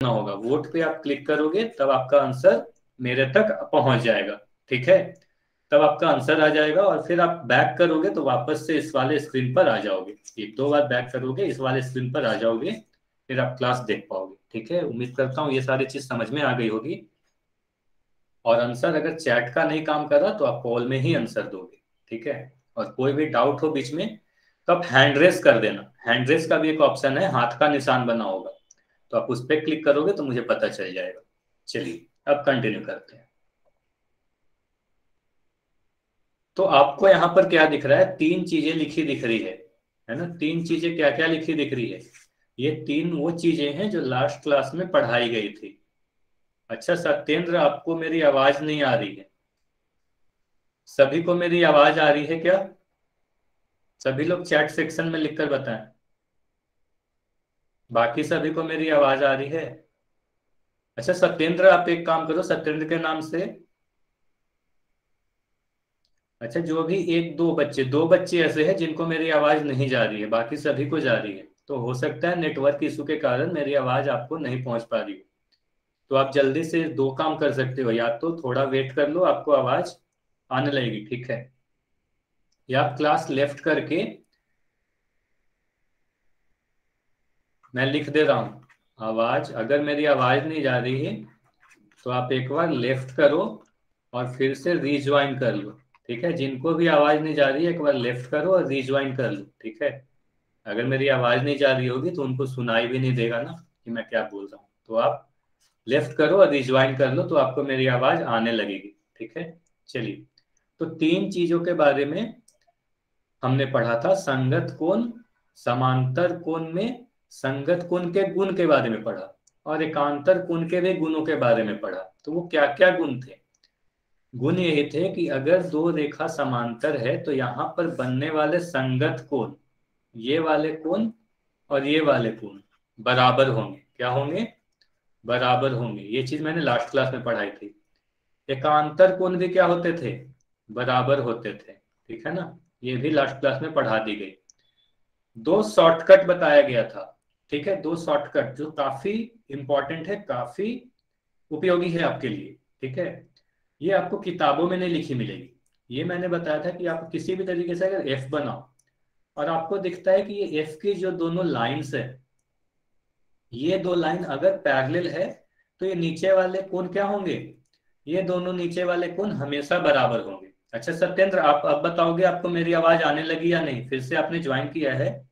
होगा, वोट पे आप क्लिक करोगे तब आपका आंसर मेरे तक पहुंच जाएगा। ठीक है, तब आपका आंसर आ जाएगा और फिर आप बैक करोगे तो वापस से इस वाले स्क्रीन पर आ जाओगे। एक दो बार बैक करोगे इस वाले स्क्रीन पर आ जाओगे, फिर आप क्लास देख पाओगे। ठीक है, उम्मीद करता हूँ ये सारी चीज समझ में आ गई होगी। और आंसर अगर चैट का नहीं काम कर रहा तो आप कॉल में ही आंसर दोगे। ठीक है, और कोई भी डाउट हो बीच में तो आप हैंड रेस कर देना। हैंड रेस का भी एक ऑप्शन है, हाथ का निशान बना होगा, तो आप उस पर क्लिक करोगे तो मुझे पता चल जाएगा। चलिए अब कंटिन्यू करते हैं। तो आपको यहाँ पर क्या दिख रहा है, तीन चीजें लिखी दिख रही है ना। तीन चीजें क्या क्या लिखी दिख रही है, ये तीन वो चीजें हैं जो लास्ट क्लास में पढ़ाई गई थी। अच्छा सत्येंद्र, आपको मेरी आवाज नहीं आ रही है? सभी को मेरी आवाज आ रही है क्या? सभी लोग चैट सेक्शन में लिखकर बताएं। बाकी सभी को मेरी आवाज आ रही है? अच्छा सत्येंद्र, आप एक काम करो, सत्येंद्र के नाम से, अच्छा जो भी एक दो बच्चे ऐसे हैं जिनको मेरी आवाज नहीं जा रही है, बाकी सभी को जा रही है। तो हो सकता है नेटवर्क इशू के कारण मेरी आवाज आपको नहीं पहुंच पा रही हो। तो आप जल्दी से दो काम कर सकते हो, या तो थोड़ा वेट कर लो, आपको आवाज आने लगेगी। ठीक है, या आप क्लास लेफ्ट करके, मैं लिख दे रहा हूं आवाज, अगर मेरी आवाज नहीं जा रही है तो आप एक बार लेफ्ट करो और फिर से रीज्वाइन कर लो। ठीक है, जिनको भी आवाज नहीं जा रही है एक बार लेफ्ट करो और रीज्वाइन कर लो। ठीक है, अगर मेरी आवाज नहीं जा रही होगी तो उनको सुनाई भी नहीं देगा ना कि मैं क्या बोल रहा हूँ। तो आप लेफ्ट करो और रिज्वाइन कर लो तो आपको मेरी आवाज आने लगेगी। ठीक है, चलिए। तो तीन चीजों के बारे में हमने पढ़ा था, संगत कोण, समांतर कोण में संगत कोण के गुण के बारे में पढ़ा, और एकांतर कोण के भी गुणों के बारे में पढ़ा। तो वो क्या क्या गुण थे? गुण यही थे कि अगर दो रेखा समांतर है तो यहाँ पर बनने वाले संगत कोण, ये वाले कोण और ये वाले कोण बराबर होंगे। क्या होंगे? बराबर होंगे। ये चीज मैंने लास्ट क्लास में पढ़ाई थी। एकांतर कोण भी क्या होते थे? बराबर होते थे। ठीक है ना, ये भी लास्ट क्लास में पढ़ा दी गई। दो शॉर्टकट बताया गया था। ठीक है, दो शॉर्टकट जो काफी इंपॉर्टेंट है, काफी उपयोगी है आपके लिए। ठीक है, ये आपको किताबों में नहीं लिखी मिलेगी। ये मैंने बताया था कि आप किसी भी तरीके से अगर एफ बनाओ और आपको दिखता है कि ये एफ की जो दोनों लाइंस है, ये दो लाइन अगर पैरेलल है तो ये नीचे वाले कोण क्या होंगे? ये दोनों नीचे वाले कोण हमेशा बराबर होंगे। अच्छा सत्येंद्र, आप अब बताओगे आपको मेरी आवाज आने लगी या नहीं? फिर से आपने ज्वाइन किया है,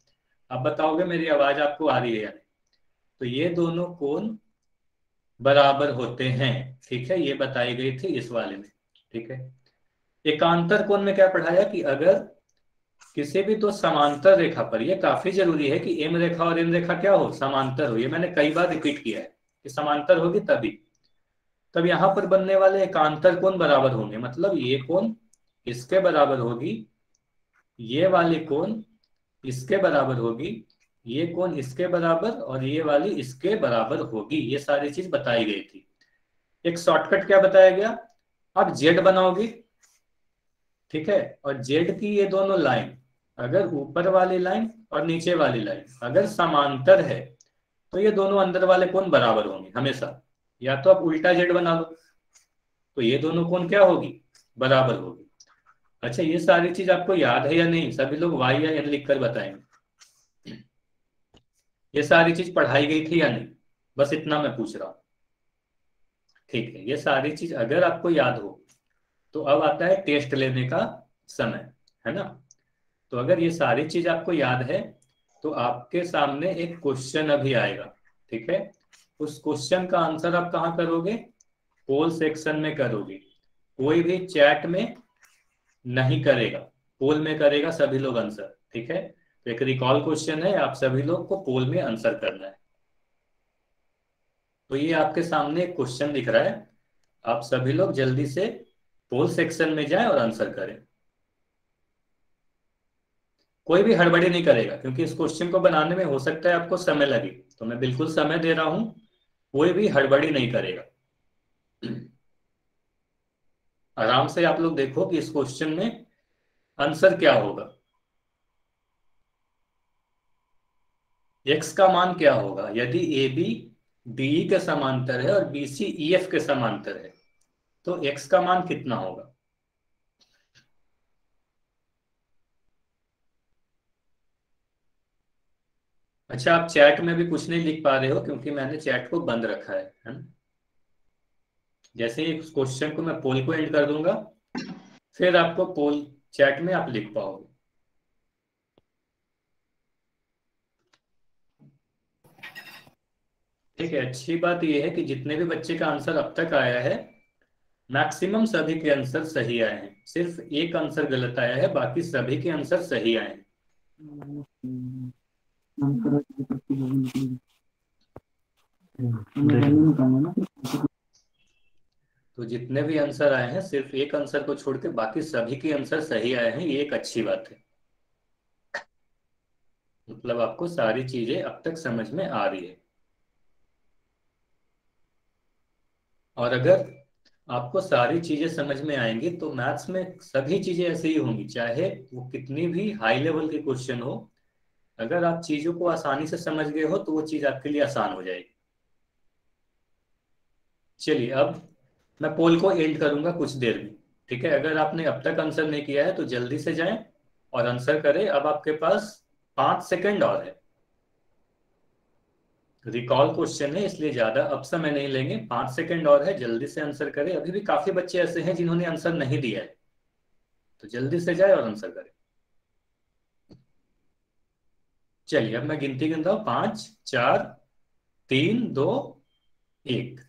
अब बताओगे मेरी आवाज आपको आ रही है या नहीं? तो ये दोनों कोण बराबर होते हैं। ठीक है, ये बताई गई थी इस वाले में। ठीक है, एकांतर कोण में क्या पढ़ाया कि अगर किसी भी दो समांतर रेखा पर, ये काफी जरूरी है कि एम रेखा और एन रेखा क्या हो? समांतर हो। ये मैंने कई बार रिपीट किया है कि समांतर होगी तभी, तब यहां पर बनने वाले एकांतर कोण बराबर होंगे। मतलब ये कोण इसके बराबर होगी, ये वाली कोण इसके बराबर होगी, ये कोण इसके बराबर और ये वाली इसके बराबर होगी। ये सारी चीज बताई गई थी। एक शॉर्टकट क्या बताया गया, आप जेड बनाओगे। ठीक है, और जेड की ये दोनों लाइन, अगर ऊपर वाली लाइन और नीचे वाली लाइन अगर समांतर है तो ये दोनों अंदर वाले कोण बराबर होंगे हमेशा। या तो आप उल्टा जेड बना लो तो ये दोनों कोण क्या होगी? बराबर होगी। अच्छा ये सारी चीज आपको याद है या नहीं? सभी लोग वाई या एन लिख कर बताएंगे। ये सारी चीज पढ़ाई गई थी या नहीं? बस इतना मैं पूछ रहा हूँ। ठीक है, ये सारी चीज अगर आपको याद हो तो अब आता है टेस्ट लेने का समय, है ना। तो अगर ये सारी चीज आपको याद है तो आपके सामने एक क्वेश्चन अभी आएगा। ठीक है, उस क्वेश्चन का आंसर आप कहाँ करोगे? पोल सेक्शन में करोगे। कोई भी चैट में नहीं करेगा, पोल में करेगा सभी लोग आंसर। ठीक है, तो एक रिकॉल क्वेश्चन है, आप सभी लोग को पोल में आंसर करना है। तो ये आपके सामने एक क्वेश्चन दिख रहा है, आप सभी लोग जल्दी से पोल सेक्शन में जाएं और आंसर करें। कोई भी हड़बड़ी नहीं करेगा क्योंकि इस क्वेश्चन को बनाने में हो सकता है आपको समय लगे, तो मैं बिल्कुल समय दे रहा हूं, कोई भी हड़बड़ी नहीं करेगा। आराम से आप लोग देखो कि इस क्वेश्चन में आंसर क्या होगा। एक्स का मान क्या होगा यदि ए बी डीई के समांतर है और बीसी ईएफ के समांतर है, तो एक्स का मान कितना होगा? अच्छा, आप चैट में भी कुछ नहीं लिख पा रहे हो क्योंकि मैंने चैट को बंद रखा है ना? जैसे ही इस क्वेश्चन को मैं पोल को एंड कर दूंगा, फिर आपको पोल चैट में आप लिख पाओगे। ठीक है, अच्छी बात यह है कि जितने भी बच्चे का आंसर अब तक आया है, मैक्सिमम सभी के आंसर सही आए हैं। सिर्फ एक आंसर गलत आया है, बाकी सभी के आंसर सही आए हैं। तो जितने भी आंसर आए हैं, सिर्फ एक आंसर को छोड़ के बाकी सभी के आंसर सही आए हैं, ये एक अच्छी बात है। मतलब आपको सारी चीजें अब तक समझ में आ रही है। और अगर आपको सारी चीजें समझ में आएंगी तो मैथ्स में सभी चीजें ऐसे ही होंगी, चाहे वो कितनी भी हाई लेवल के क्वेश्चन हो। अगर आप चीजों को आसानी से समझ गए हो तो वो चीज आपके लिए आसान हो जाएगी। चलिए, अब मैं पोल को एंड करूंगा कुछ देर में। ठीक है, अगर आपने अब तक आंसर नहीं किया है तो जल्दी से जाएं और आंसर करें। अब आपके पास 5 सेकंड और है। रिकॉल क्वेश्चन है इसलिए ज्यादा अब समय नहीं लेंगे, 5 सेकंड और है, जल्दी से आंसर करें। अभी भी काफी बच्चे ऐसे हैं जिन्होंने आंसर नहीं दिया है, तो जल्दी से जाए और आंसर करें। चलिए, अब मैं गिनती गिनता हूं, 5, 4, 3, 2, 1।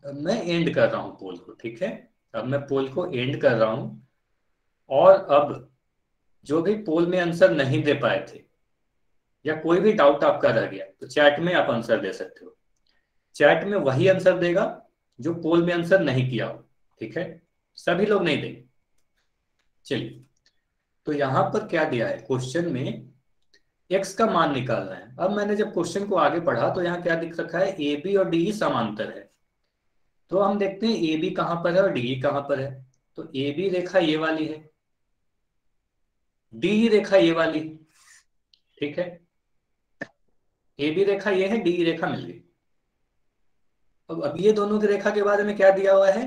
अब मैं एंड कर रहा हूं पोल को। ठीक है, अब मैं पोल को एंड कर रहा हूं। और अब जो भी पोल में आंसर नहीं दे पाए थे या कोई भी डाउट आपका रह गया, तो चैट में आप आंसर दे सकते हो। चैट में वही आंसर देगा जो पोल में आंसर नहीं किया हो। ठीक है, सभी लोग नहीं देंगे। चलिए, तो यहां पर क्या दिया है क्वेश्चन में, एक्स का मान निकालना है। अब मैंने जब क्वेश्चन को आगे पढ़ा तो यहाँ क्या दिख रखा है, ए बी और डी समांतर है। तो हम देखते हैं ए बी कहां पर है और डी कहां पर है। तो ए बी रेखा ये वाली है, डी रेखा ये वाली। ठीक है, ए बी रेखा ये है, डी रेखा मिल गई। अब ये दोनों की रेखा के बारे में क्या दिया हुआ है,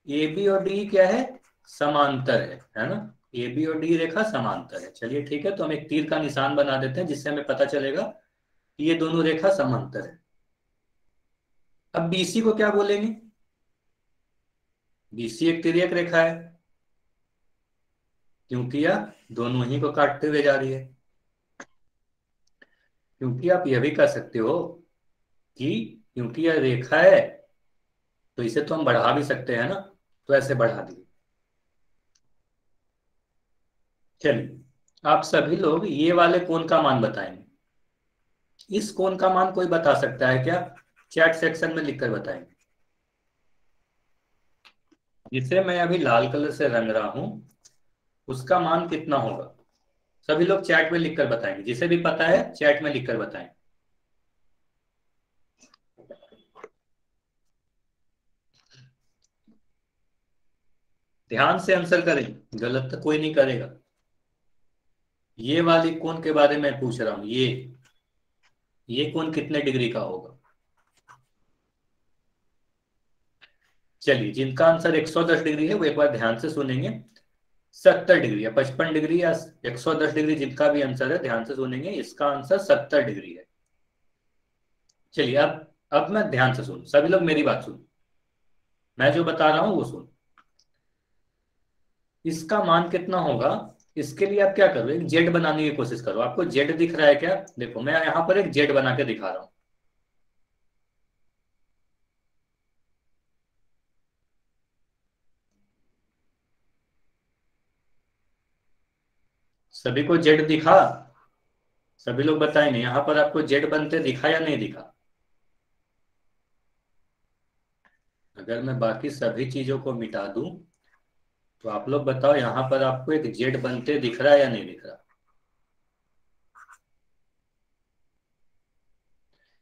ए बी और डी क्या है, समांतर है ना? ए बी और डी रेखा समांतर है। चलिए ठीक है, तो हम एक तीर का निशान बना देते हैं जिससे हमें पता चलेगा कि ये दोनों रेखा समांतर है। अब बीसी को क्या बोलेंगे, बीसी एक तिर्यक रेखा है क्योंकि यह दोनों ही को काटते हुए जा रही है। क्योंकि आप यह भी कह सकते हो कि क्योंकि यह रेखा है तो इसे तो हम बढ़ा भी सकते हैं ना, तो ऐसे बढ़ा दिए। चलिए, आप सभी लोग ये वाले कोण का मान बताएंगे। इस कोण का मान कोई बता सकता है क्या? चैट सेक्शन में लिखकर बताएंगे। जिसे मैं अभी लाल कलर से रंग रहा हूं, उसका मान कितना होगा? सभी लोग चैट में लिखकर बताएंगे, जिसे भी पता है चैट में लिखकर बताएं। ध्यान से आंसर करें, गलत तो कोई नहीं करेगा। ये वाली कोण के बारे में पूछ रहा हूं, ये कोण कितने डिग्री का होगा? चलिए, जिनका आंसर 110 डिग्री है वो एक बार ध्यान से सुनेंगे। 70 डिग्री या 55 डिग्री या 110 डिग्री, जिनका भी आंसर है ध्यान से सुनेंगे। इसका आंसर 70 डिग्री है। चलिए, अब मैं ध्यान से सुन, सभी लोग मेरी बात सुन, मैं जो बता रहा हूं वो सुन। इसका मान कितना होगा, इसके लिए आप क्या करो, एक जेड बनाने की कोशिश करो। आपको जेड दिख रहा है क्या? देखो, मैं यहां पर एक जेड बना के दिखा रहा हूं। सभी को जेड दिखा? सभी लोग बताएंगे यहां पर आपको जेड बनते दिखा या नहीं दिखा? अगर मैं बाकी सभी चीजों को मिटा दूं तो आप लोग बताओ यहां पर आपको एक जेड बनते दिख रहा है या नहीं दिख रहा?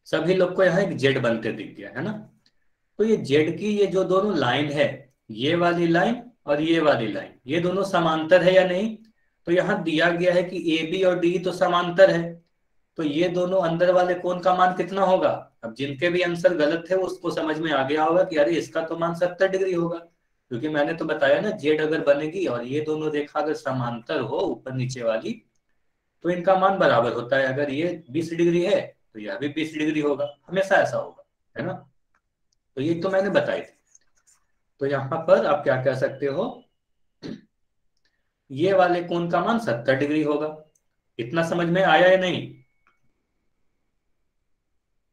सभी लोग को यहाँ एक जेड बनते दिख गया है ना? तो ये जेड की ये जो दोनों लाइन है, ये वाली लाइन और ये वाली लाइन, ये दोनों समांतर है या नहीं? तो यहां दिया गया है कि ए बी और डी तो समांतर है। तो ये दोनों अंदर वाले कोण का मान कितना होगा? अब जिनके भी आंसर गलत थे उसको समझ में आ गया होगा कि अरे इसका तो मान 70 डिग्री होगा, क्योंकि मैंने तो बताया ना जेड अगर बनेगी और ये दोनों रेखा अगर समांतर हो ऊपर नीचे वाली तो इनका मान बराबर होता है। अगर ये 20 डिग्री है तो यह भी 20 डिग्री होगा, हमेशा ऐसा होगा, है ना। तो ये तो मैंने बताई थी। तो यहां पर आप क्या कह सकते हो, ये वाले कोण का मान 70 डिग्री होगा। इतना समझ में आया या नहीं?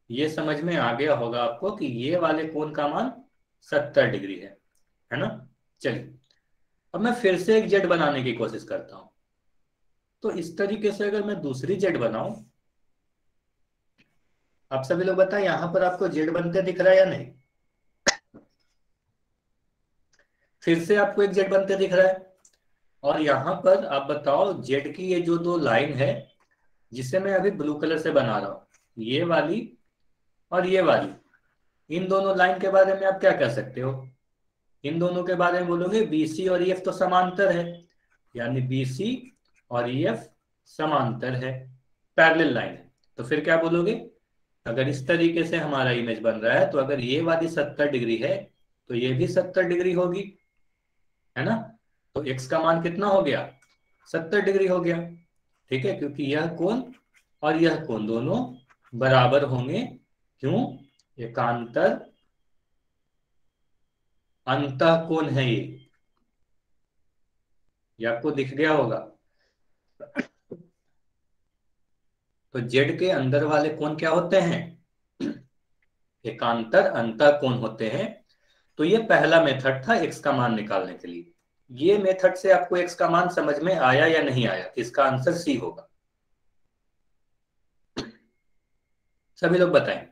ये समझ में आ गया होगा आपको कि ये वाले कोण का मान 70 डिग्री है ना। चलिए अब मैं फिर से एक जेड बनाने की कोशिश करता हूं। तो इस तरीके से अगर मैं दूसरी जेड बनाऊं, आप सभी लोग बताएं यहां पर आपको जेड बनते दिख रहा है या नहीं? फिर से आपको एक जेड बनते दिख रहा है। और यहां पर आप बताओ जेड की ये जो दो लाइन है जिसे मैं अभी ब्लू कलर से बना रहा हूं, ये वाली और ये वाली, इन दोनों लाइन के बारे में आप क्या कह सकते हो? इन दोनों के बारे में बोलोगे बीसी और ईएफ तो समांतर है, यानी बीसी और ईएफ समांतर है, पैरेलल लाइन है। तो फिर क्या बोलोगे? अगर इस तरीके से हमारा इमेज बन रहा है तो अगर ये वाली 70 डिग्री है तो ये भी 70 डिग्री होगी, है ना। तो एक्स का मान कितना हो गया? 70 डिग्री हो गया। ठीक है, क्योंकि यह कोण और यह कोण दोनों बराबर होंगे। क्यों? एकांतर अंतः कोण है ये आपको दिख गया होगा। तो जेड के अंदर वाले कोण क्या होते हैं? एकांतर अंतः कोण होते हैं। तो ये पहला मेथड था एक्स का मान निकालने के लिए। ये मेथड से आपको एक्स का मान समझ में आया या नहीं आया? इसका आंसर सी होगा। सभी लोग बताएं।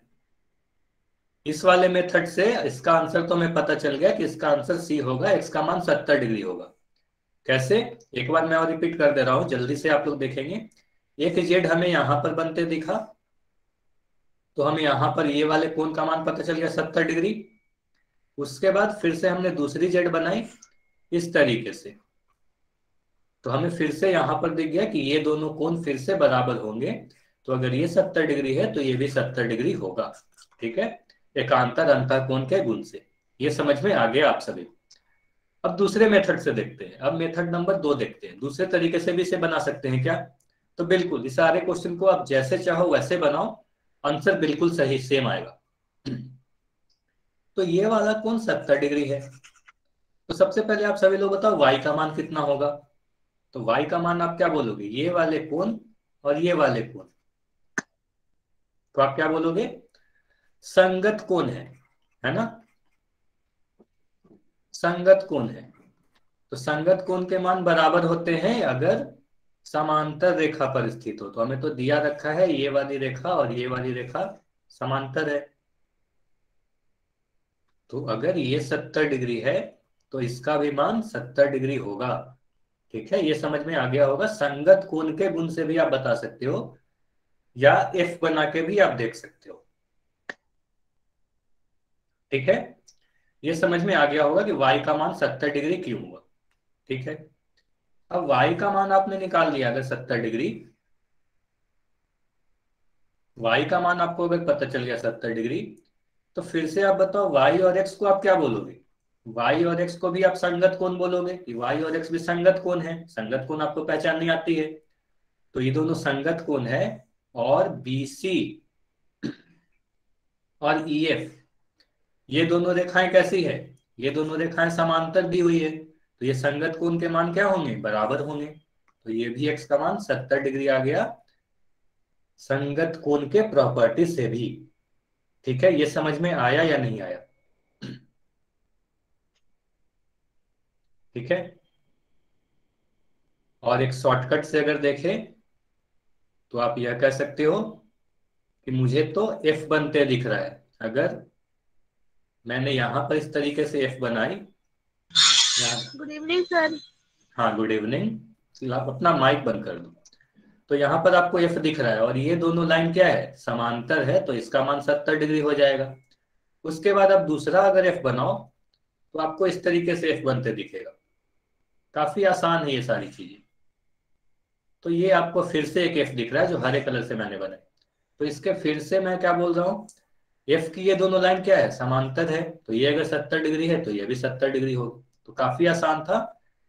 इस वाले मेथड से इसका आंसर तो हमें पता चल गया कि इसका आंसर सी होगा, एक्स का मान 70 डिग्री होगा। कैसे? एक बार मैं और रिपीट कर दे रहा हूं, जल्दी से आप लोग देखेंगे। एक जेड हमें यहां पर बनते दिखा, तो हमें यहां पर ये वाले कोण का मान पता चल गया 70 डिग्री। उसके बाद फिर से हमने दूसरी जेड बनाई इस तरीके से, तो हमें फिर से यहां पर दिख गया कि ये दोनों कोण फिर से बराबर होंगे। तो अगर ये 70 डिग्री है तो ये भी 70 डिग्री होगा। ठीक है, एकांतर अंतः कोण के गुण से। ये समझ में आ गया आप सभी? अब दूसरे मेथड से देखते हैं। अब मेथड नंबर 2 देखते हैं, दूसरे तरीके से भी इसे बना सकते हैं क्या? तो बिल्कुल इस सारे क्वेश्चन को आप जैसे चाहो वैसे बनाओ, आंसर बिल्कुल सही सेम आएगा। तो ये वाला कोण 70 डिग्री है। तो सबसे पहले आप सभी लोग बताओ y का मान कितना होगा? तो y का मान आप क्या बोलोगे? ये वाले कोण और ये वाले कोण, तो आप क्या बोलोगे? संगत कोण है ना। संगत कोण है। तो संगत कोण के मान बराबर होते हैं अगर समांतर रेखा पर स्थित हो। तो हमें तो दिया रखा है ये वाली रेखा और ये वाली रेखा समांतर है। तो अगर ये 70 डिग्री है तो इसका भी मान 70 डिग्री होगा। ठीक है, ये समझ में आ गया होगा। संगत कोण के गुण से भी आप बता सकते हो या एफ बना के भी आप देख सकते हो। ठीक है, ये समझ में आ गया होगा कि y का मान 70 डिग्री क्यों हुआ। ठीक है, अब y का मान आपने निकाल लिया अगर 70 डिग्री, y का मान आपको अगर पता चल गया 70 डिग्री, तो फिर से आप बताओ y और x को आप क्या बोलोगे? y और x को भी आप संगत कोण बोलोगे कि y और x भी संगत कोण है। संगत कोण आपको पहचाननी आती है। तो ये दोनों संगत कोण है और BC और EF ये दोनों रेखाएं कैसी है? ये दोनों रेखाएं समांतर दी हुई है। तो ये संगत कोण के मान क्या होंगे? बराबर होंगे। तो ये भी x का मान 70 डिग्री आ गया संगत कोण के प्रॉपर्टी से भी। ठीक है, ये समझ में आया या नहीं आया? ठीक है, और एक शॉर्टकट से अगर देखें तो आप यह कह सकते हो कि मुझे तो f बनते दिख रहा है। अगर मैंने यहां पर इस तरीके से f बनाई, गुड इवनिंग सर। हाँ गुड इवनिंग, आप अपना माइक बंद कर दो। तो यहां पर आपको f दिख रहा है और ये दोनों लाइन क्या है? समांतर है, तो इसका मान 70 डिग्री हो जाएगा। उसके बाद आप दूसरा अगर f बनाओ तो आपको इस तरीके से f बनते दिखेगा। काफी आसान है ये सारी चीजें। तो ये आपको फिर से एक एफ दिख रहा है जो हरे कलर से मैंने बनाया। तो इसके फिर से मैं क्या बोल रहा हूँ, एफ की ये दोनों लाइन क्या है, समांतर है, तो ये अगर 70 डिग्री है तो ये भी 70 डिग्री होगी। तो काफी आसान था।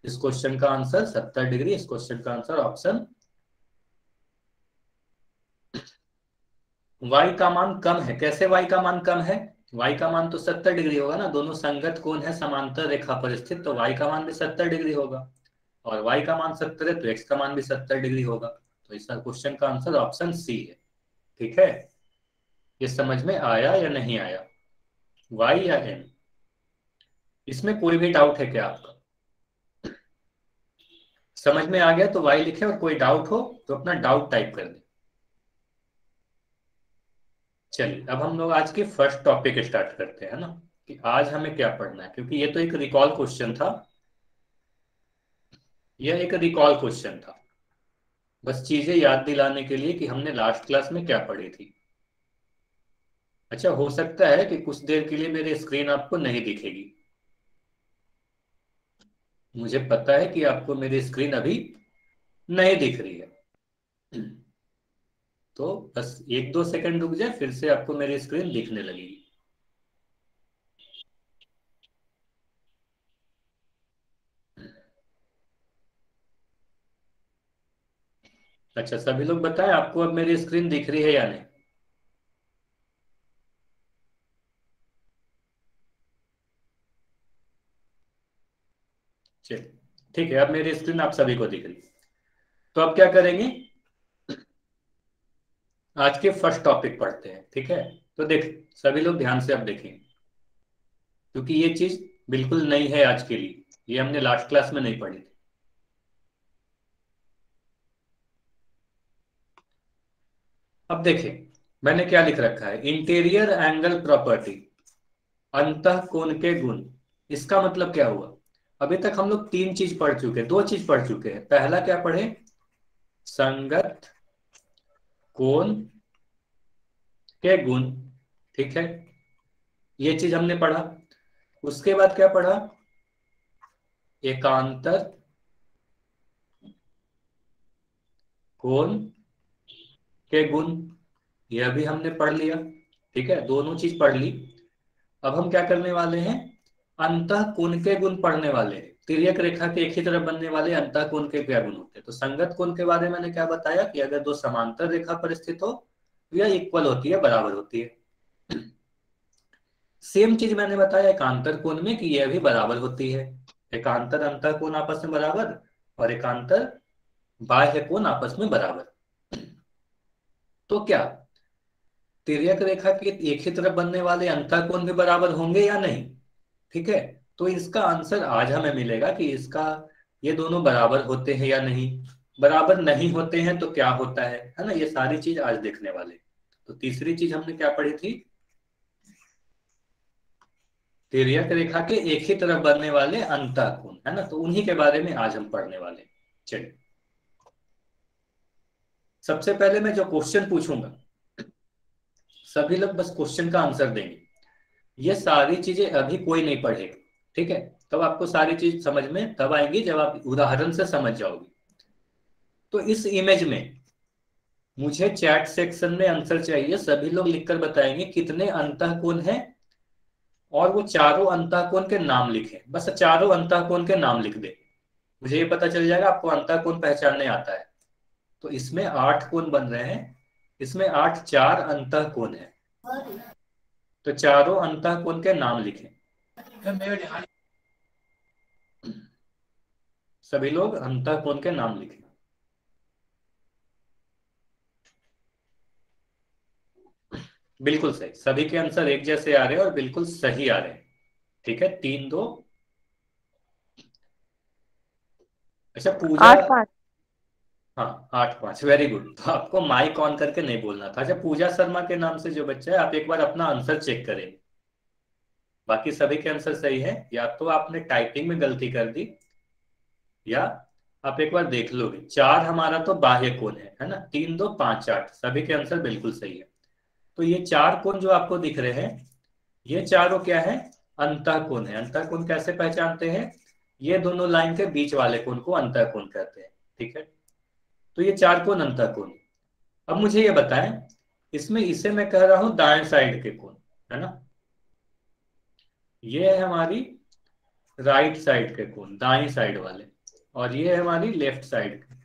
इस क्वेश्चन का आंसर 70 डिग्री, इस क्वेश्चन का आंसर ऑप्शन y का मान कम है। कैसे y का मान कम है, y का मान तो 70 डिग्री होगा ना, दोनों संगत कोण है समांतर रेखा पर स्थित, तो y का मान भी 70 डिग्री होगा। और y का मान 70 है तो x का मान भी 70 डिग्री होगा। तो इस क्वेश्चन का आंसर ऑप्शन सी है। ठीक है, ये समझ में आया या नहीं आया, y या n? इसमें कोई भी डाउट है क्या आपका? समझ में आ गया तो y लिखे, और कोई डाउट हो तो अपना डाउट टाइप कर दे। चलिए अब हम लोग आज की फर्स्ट टॉपिक स्टार्ट करते हैं ना, कि आज हमें क्या पढ़ना है, क्योंकि ये तो एक रिकॉल क्वेश्चन था, यह एक रिकॉल क्वेश्चन था, बस चीजें याद दिलाने के लिए कि हमने लास्ट क्लास में क्या पढ़ी थी। अच्छा, हो सकता है कि कुछ देर के लिए मेरी स्क्रीन आपको नहीं दिखेगी, मुझे पता है कि आपको मेरी स्क्रीन अभी नहीं दिख रही है, तो बस 1-2 सेकंड रुक जाए, फिर से आपको मेरी स्क्रीन दिखने लगेगी। अच्छा, सभी लोग बताएं आपको अब मेरी स्क्रीन दिख रही है या नहीं। चलिए ठीक है, अब मेरी स्क्रीन आप सभी को दिख रही है। तो अब क्या करेंगे, आज के फर्स्ट टॉपिक पढ़ते हैं। ठीक है, तो देख सभी लोग ध्यान से अब देखें, क्योंकि ये चीज बिल्कुल नई है आज के लिए, ये हमने लास्ट क्लास में नहीं पढ़ी थी। अब देखें मैंने क्या लिख रखा है, इंटीरियर एंगल प्रॉपर्टी, अंतः कोण के गुण। इसका मतलब क्या हुआ, अभी तक हम लोग तीन चीज पढ़ चुके हैं, दो चीज पढ़ चुके हैं। पहला क्या पढ़े, संगत कोण के गुण, ठीक है, ये चीज हमने पढ़ा। उसके बाद क्या पढ़ा, एकांतर कोण के गुण, यह भी हमने पढ़ लिया। ठीक है, दोनों चीज पढ़ ली। अब हम क्या करने वाले हैं, अंतः कोण के गुण पढ़ने वाले हैं। तिर्यक रेखा के एक ही तरफ बनने वाले अंतः कोण के क्या गुण होते हैं। तो संगत कोण के बारे में मैंने क्या बताया, कि अगर दो समांतर रेखा पर स्थित हो तो यह इक्वल होती है, बराबर होती है। सेम चीज मैंने बताया एकांतर कोण में, कि यह भी बराबर होती है। एकांतर अंतः कोण आपस में बराबर, और एकांतर बाह्य कोण आपस में बराबर। तो क्या तिर्यक रेखा के एक ही तरफ बनने वाले अंतः कोण भी बराबर होंगे या नहीं? ठीक है, तो इसका आंसर आज हमें मिलेगा कि इसका ये दोनों बराबर होते हैं या नहीं, बराबर नहीं होते हैं तो क्या होता है ना, ये सारी चीज आज देखने वाले। तो तीसरी चीज हमने क्या पढ़ी थी, तिर्यक रेखा के एक ही तरफ बनने वाले अंतः कोण, है ना, तो उन्हीं के बारे में आज हम पढ़ने वाले। चलिए सबसे पहले मैं जो क्वेश्चन पूछूंगा, सभी लोग बस क्वेश्चन का आंसर देंगे। ये सारी चीजें अभी कोई नहीं पढ़ेगा, ठीक है, तब आपको सारी चीज समझ में तब आएंगी जब आप उदाहरण से समझ जाओगे। तो इस इमेज में मुझे चैट सेक्शन में आंसर चाहिए, सभी लोग लिखकर बताएंगे कितने अंतःकोण हैं, और वो चारों अंतःकोण के नाम लिखें, बस चारों अंतःकोण के नाम लिख दे, मुझे ये पता चल जाएगा आपको अंतःकोण पहचानने आता है। तो इसमें 8 कोण बन रहे हैं, इसमें 8 चार अंतःकोण है, तो चारों अंतःकोण के नाम लिखें। सभी लोग अंतःकोण के नाम लिखें। बिल्कुल सही, सभी के आंसर एक जैसे आ रहे हैं और बिल्कुल सही आ रहे हैं। ठीक है, 3-2। अच्छा पूजा, 8-5। हाँ 8-5, वेरी गुड। तो आपको माइक ऑन करके नहीं बोलना था। अच्छा पूजा शर्मा के नाम से जो बच्चा है, आप एक बार अपना आंसर चेक करें, बाकी सभी के आंसर सही है, या तो आपने टाइपिंग में गलती कर दी, या आप एक बार देख लोगे। 4 हमारा तो बाह्य कोण है ना, 3-2-5-8, सभी के आंसर बिल्कुल सही है। तो ये 4 कोण जो आपको दिख रहे हैं, ये चारों क्या है, अंतःकोण है। अंतःकोण कैसे पहचानते हैं, ये दोनों लाइन के बीच वाले कोण को अंतःकोण कहते हैं। ठीक है, तो ये 4 कोण अंतःकोण। अब मुझे ये बताएं, इसमें इसे मैं कह रहा हूं दाएं साइड के कोण, है ना। ये है हमारी राइट साइड के कोण, दाएं साइड वाले, और ये है हमारी लेफ्ट साइड के।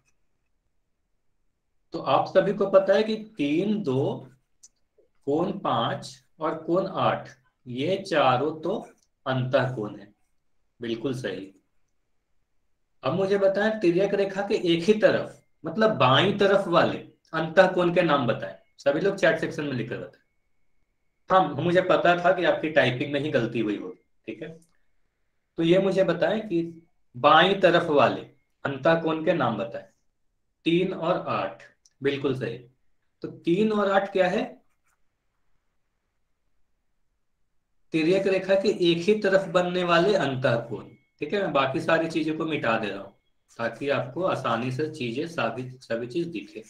तो आप सभी को पता है कि 3, 2, कोण 5 और कोण 8, ये चारों तो अंतःकोण है। बिल्कुल सही। अब मुझे बताएं तिर्यक रेखा के एक ही तरफ, मतलब बाईं तरफ वाले अंतःकोण के नाम बताएं। सभी लोग चैट सेक्शन में लिखकर बताएं। हाँ, मुझे पता था कि आपकी टाइपिंग में ही गलती हुई होगी, ठीक है। तो ये मुझे बताएं कि बाईं तरफ वाले अंतःकोण के नाम बताएं। 3 और 8, बिल्कुल सही। तो 3 और 8 क्या है? तिर्यक रेखा के एक ही तरफ बनने वाले अंतःकोण। ठीक है, मैं बाकी सारी चीजों को मिटा दे रहा हूं ताकि आपको आसानी से चीजें सभी चीज दिखे।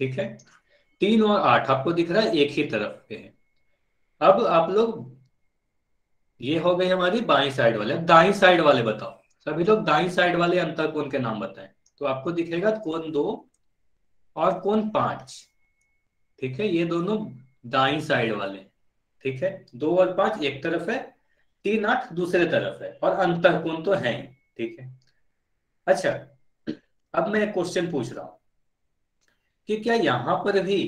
ठीक है, 3 और 8 आपको दिख रहा है एक ही तरफ के हैं। अब आप लोग, ये हो गई हमारी बाईं साइड वाले। अब दाईं साइड वाले बताओ। सभी लोग दाईं साइड वाले अंतःकोण के नाम बताएं। तो आपको दिखेगा कोण 2 और कोण 5। ठीक है, ये दोनों दाईं साइड वाले। ठीक है, 2 और 5 एक तरफ है, 3, 8 दूसरे तरफ है, और अंतःकोण तो है ही। ठीक है। अच्छा, अब मैं एक क्वेश्चन पूछ रहा हूं कि क्या यहां पर भी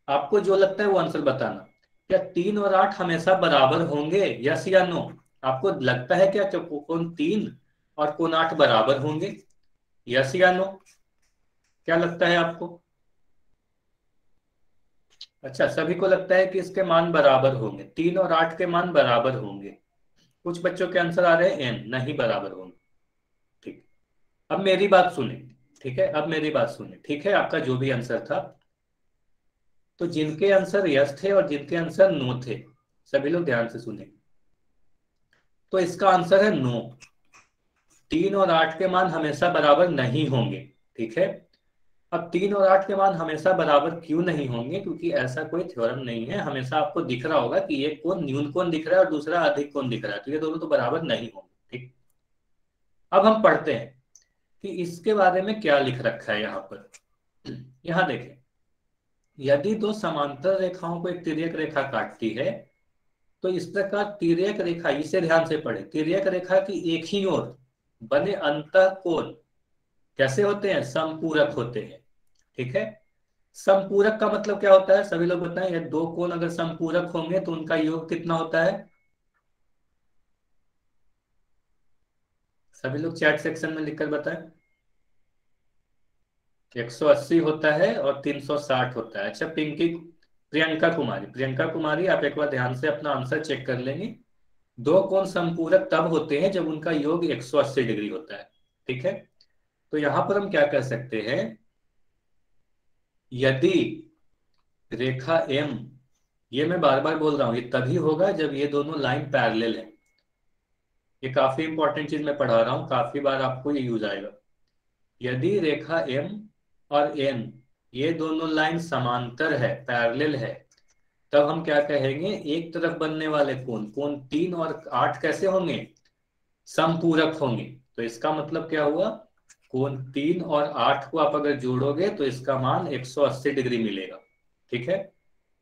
आपको जो लगता है वो आंसर बताना। क्या 3 और 8 हमेशा बराबर होंगे, यस या नो? आपको लगता है क्या कोण 3 और कोण 8 बराबर होंगे, यस या नो? क्या लगता है आपको? अच्छा, सभी को लगता है कि इसके मान बराबर होंगे, 3 और 8 के मान बराबर होंगे। कुछ बच्चों के आंसर आ रहे हैं एन, नहीं बराबर होंगे। ठीक, अब मेरी बात सुने। ठीक है, अब मेरी बात सुने। ठीक है, आपका जो भी आंसर था, तो जिनके आंसर यस थे और जिनके आंसर नो थे, सभी लोग ध्यान से सुने। तो इसका आंसर है नो। 3 और 8 के मान हमेशा बराबर नहीं होंगे। ठीक है। अब 3 और 8 के मान हमेशा बराबर क्यों नहीं होंगे? क्योंकि ऐसा कोई थ्योरम नहीं है। हमेशा आपको दिख रहा होगा कि एक कोण न्यून कोण दिख रहा है और दूसरा अधिक कोण दिख रहा है, तो ये दोनों तो बराबर नहीं होंगे। ठीक, अब हम पढ़ते हैं कि इसके बारे में क्या लिख रखा है यहाँ पर। यहाँ देखें, यदि दो समांतर रेखाओं को एक तिर्यक रेखा काटती है, तो इस प्रकार तिर्यक रेखा, इसे ध्यान से पढ़े, तिर्यक रेखा की एक ही ओर बने अंतःकोण कैसे होते हैं? समपूरक होते हैं। ठीक है, समपूरक का मतलब क्या होता है? सभी लोग बताएं, ये दो कोण अगर समपूरक होंगे तो उनका योग कितना होता है? सभी लोग चैट सेक्शन में लिखकर बताएं। 180 होता है और 360 होता है। अच्छा, पिंकी, प्रियंका कुमारी, आप एक बार ध्यान से अपना आंसर चेक कर लेंगे। दो कोण समपूरक तब होते हैं जब उनका योग 180 डिग्री होता है। ठीक है, तो यहां पर हम क्या कर सकते हैं, यदि रेखा एम, ये मैं बार बार बोल रहा हूं, ये तभी होगा जब ये दोनों लाइन पैरेलल है। ये काफी इंपॉर्टेंट चीज मैं पढ़ा रहा हूं, काफी बार आपको ये यूज आएगा। यदि रेखा एम और एन, ये दोनों लाइन समांतर है, पैरेलल है, तब हम क्या कहेंगे, एक तरफ बनने वाले कोण, कोण 3 और 8 कैसे होंगे? समपूरक होंगे। तो इसका मतलब क्या हुआ, कोण 3 और 8 को आप अगर जोड़ोगे तो इसका मान 180 डिग्री मिलेगा। ठीक है,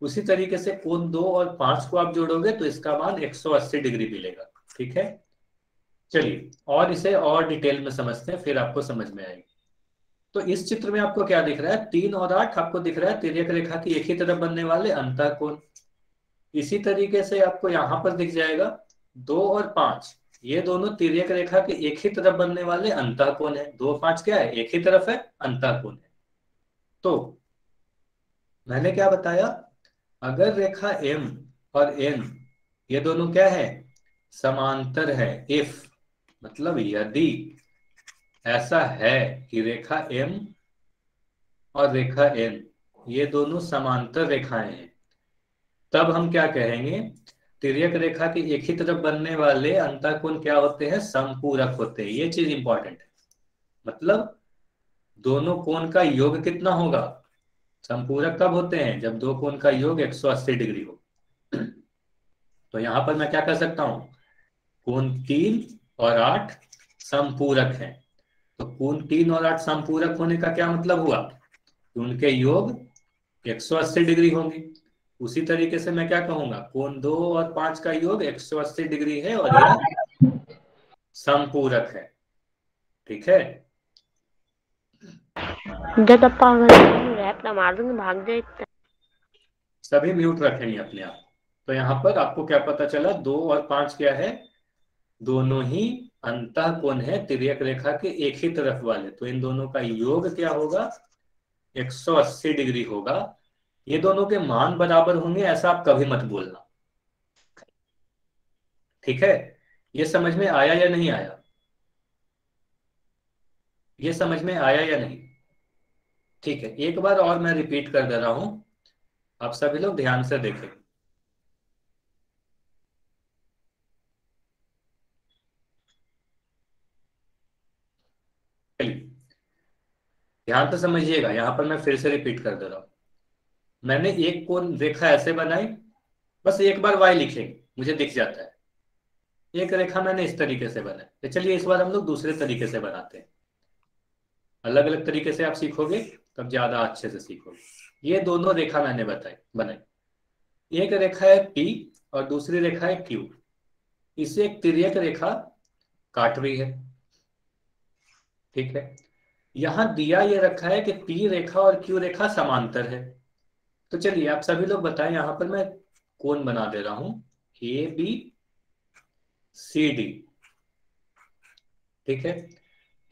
उसी तरीके से कोण 2 और 5 को आप जोड़ोगे तो इसका मान 180 डिग्री मिलेगा। ठीक है, चलिए और इसे और डिटेल में समझते हैं, फिर आपको समझ में आएगी। तो इस चित्र में आपको क्या दिख रहा है? 3 और 8 आपको दिख रहा है तिर्यक रेखा की एक ही तरफ बनने वाले अंतःकोण। इसी तरीके से आपको यहां पर दिख जाएगा 2 और 5, ये दोनों तिर्यक रेखा के एक ही तरफ बनने वाले अंतःकोण है। 2 5 क्या है? एक ही तरफ है, अंतःकोण है। तो मैंने क्या बताया, अगर रेखा एम और एन, ये दोनों क्या है? समांतर है। इफ, मतलब यदि ऐसा है कि रेखा एम और रेखा एन, ये दोनों समांतर रेखाएं हैं, तब हम क्या कहेंगे, तिर्यक रेखा के एक ही तरफ बनने वाले अंतःकोण क्या होते हैं? समपूरक होते हैं। ये चीज इंपॉर्टेंट है। मतलब दोनों कोण का योग कितना होगा? समपूरक कब होते हैं? जब दो कोण का योग 180 डिग्री हो। तो यहां पर मैं क्या कर सकता हूं, कोण 3 और 8 समपूरक हैं। तो कोण 3 और 8 समपूरक होने का क्या मतलब हुआ कि उनके योग 180 डिग्री होंगे। उसी तरीके से मैं क्या कहूंगा, कोण 2 और 5 का योग 180 डिग्री है और यह समपूरक है। ठीक है, जब पागल अपना मार दूंगी, भाग जाए। सभी म्यूट रखेंगे अपने आप। तो यहां पर आपको क्या पता चला, 2 और 5 क्या है, दोनों ही अंतः कोण है तिर्यक रेखा के एक ही तरफ वाले। तो इन दोनों का योग क्या होगा, 180 डिग्री होगा। ये दोनों के मान बराबर होंगे ऐसा आप कभी मत बोलना। ठीक है, ये समझ में आया या नहीं आया, ये समझ में आया या नहीं। ठीक है, एक बार और मैं रिपीट कर दे रहा हूं, आप सभी लोग ध्यान से देखें। चलिए ध्यान से समझिएगा, यहां पर मैं फिर से रिपीट कर दे रहा हूं। मैंने एक कोण रेखा ऐसे बनाई, बस एक बार वाई लिखेंगे मुझे दिख जाता है। एक रेखा मैंने इस तरीके से बनाई, तो चलिए इस बार हम लोग दूसरे तरीके से बनाते हैं। अलग अलग तरीके से आप सीखोगे तब ज्यादा अच्छे से सीखोगे। ये दोनों रेखा मैंने बताई बनाई, एक रेखा है पी और दूसरी रेखा है क्यू। इसे एक तिर्यक रेखा काट रही है। ठीक है, यहां दिया ये रखा है कि पी रेखा और क्यू रेखा समांतर है। तो चलिए आप सभी लोग बताएं, यहां पर मैं कोण बना दे रहा हूं, ए बी सी डी। ठीक है,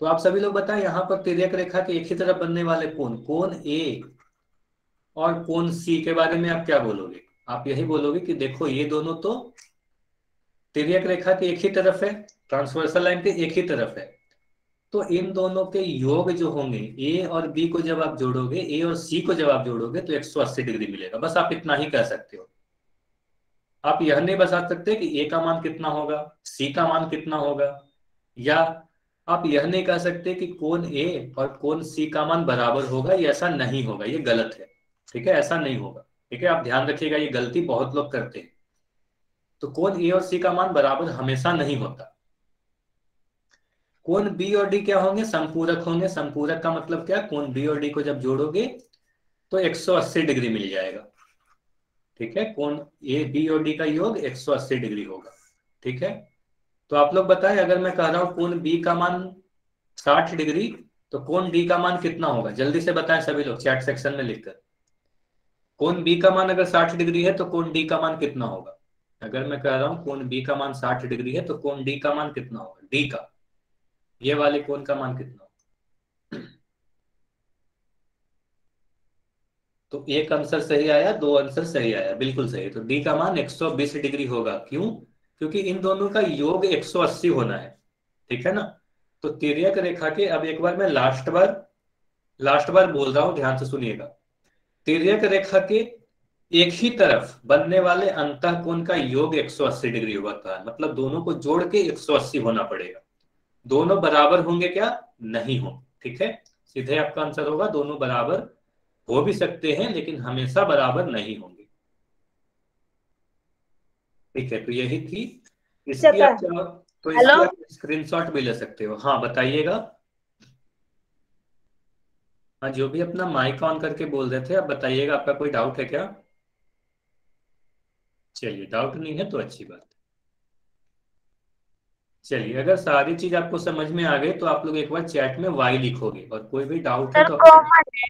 तो आप सभी लोग बताएं यहां पर तिर्यक रेखा के एक ही तरफ बनने वाले कोण, कोण ए और कोण सी के बारे में आप क्या बोलोगे। आप यही बोलोगे कि देखो ये दोनों तो तिर्यक रेखा के एक ही तरफ है, ट्रांसवर्सल लाइन के एक ही तरफ है। तो इन दोनों के योग जो होंगे, ए और बी को जब आप जोड़ोगे, ए और सी को जब आप जोड़ोगे तो 180 डिग्री मिलेगा। बस आप इतना ही कह सकते हो। आप यह नहीं बता सकते कि ए का मान कितना होगा, सी का मान कितना होगा, या आप यह नहीं कह सकते कि कोण ए और कोण सी का मान बराबर होगा। ये ऐसा नहीं होगा, ये गलत है। ठीक है, ऐसा नहीं होगा। ठीक है, आप ध्यान रखिएगा, ये गलती बहुत लोग करते हैं। तो कोण ए और सी का मान बराबर हमेशा नहीं होता। कोण बी और डी क्या होंगे, संपूरक होंगे। संपूरक का मतलब क्या, कोण बी और डी को जब जोड़ोगे तो 180 डिग्री मिल जाएगा। ठीक है, कोण ए बी और डी का योग 180 डिग्री होगा। ठीक है, तो आप लोग बताएं, अगर मैं कह रहा हूं कोण बी का मान 60 डिग्री, तो कोण डी का मान कितना होगा, जल्दी से बताएं सभी लोग चैट सेक्शन में लिखकर। कोण बी का मान अगर 60 डिग्री है तो कोण डी का मान कितना होगा। अगर मैं कह रहा हूं कोण बी का मान 60 डिग्री है तो कोण डी का मान कितना होगा, डी का, ये वाले कोण का मान कितना होगा। तो एक आंसर सही आया, दो आंसर सही आया, बिल्कुल सही। तो डी का मान 120 डिग्री होगा। क्यों, क्योंकि इन दोनों का योग 180 होना है। ठीक है ना। तो तिर्यक रेखा के, अब एक बार मैं लास्ट बार बोल रहा हूं, ध्यान से सुनिएगा। तिर्यक रेखा के एक ही तरफ बनने वाले अंतः कोण का योग 180 डिग्री होता है। मतलब दोनों को जोड़ के 180 होना पड़ेगा। दोनों बराबर होंगे क्या, नहीं हो। ठीक है, सीधे आपका आंसर होगा दोनों बराबर हो भी सकते हैं लेकिन हमेशा बराबर नहीं होंगे। ठीक है, तो यही थी। इसकी आप चाहो तो इसकी हेलो आप स्क्रीनशॉट भी ले सकते हो। हाँ बताइएगा। हाँ, जो भी अपना माइक ऑन करके बोल रहे थे आप बताइएगा, आपका कोई डाउट है क्या। चलिए, डाउट नहीं है तो अच्छी बात। चलिए, अगर सारी चीज आपको समझ में आ गई तो आप लोग एक बार चैट में वाई लिखोगे, और कोई भी डाउट है सर, तो अपने। कॉमन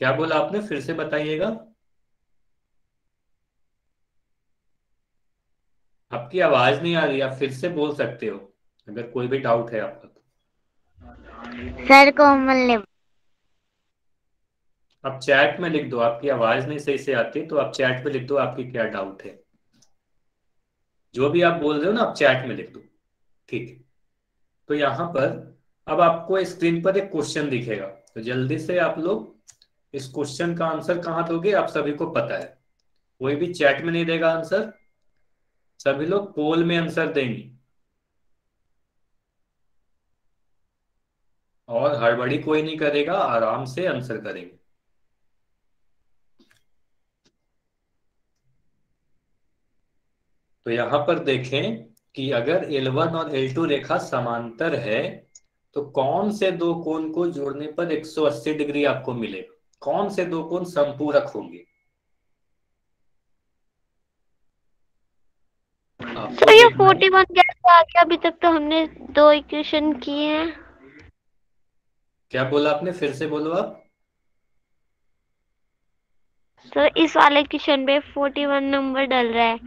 क्या बोला आपने, फिर से बताइएगा। आपकी आवाज नहीं आ रही, आप फिर से बोल सकते हो अगर कोई भी डाउट है आपका तो। सर, कॉमन ले। आप चैट में लिख दो, आपकी आवाज नहीं सही से आती तो आप चैट में लिख दो आपकी क्या डाउट है। जो भी आप बोल रहे हो ना, आप चैट में लिख दो। ठीक है, तो यहां पर अब आपको स्क्रीन पर एक क्वेश्चन दिखेगा, तो जल्दी से आप लोग इस क्वेश्चन का आंसर कहाँ दोगे, आप सभी को पता है। कोई भी चैट में नहीं देगा आंसर, सभी लोग पोल में आंसर देंगे। और हड़बड़ी कोई नहीं करेगा, आराम से आंसर करेंगे। तो यहां पर देखें कि अगर L1 और L2 रेखा समांतर है तो कौन से दो कोण को जोड़ने पर 180 डिग्री आपको मिलेगा, कौन से दो कोण संपूरक होंगे। आपको तो ये देखना है। 41 कैसे आ गया? अभी तक तो हमने 2 इक्वेशन किए हैं। क्या बोला आपने, फिर से बोलो आप। तो इस वाले इक्वेशन पे 41 नंबर डल रहा है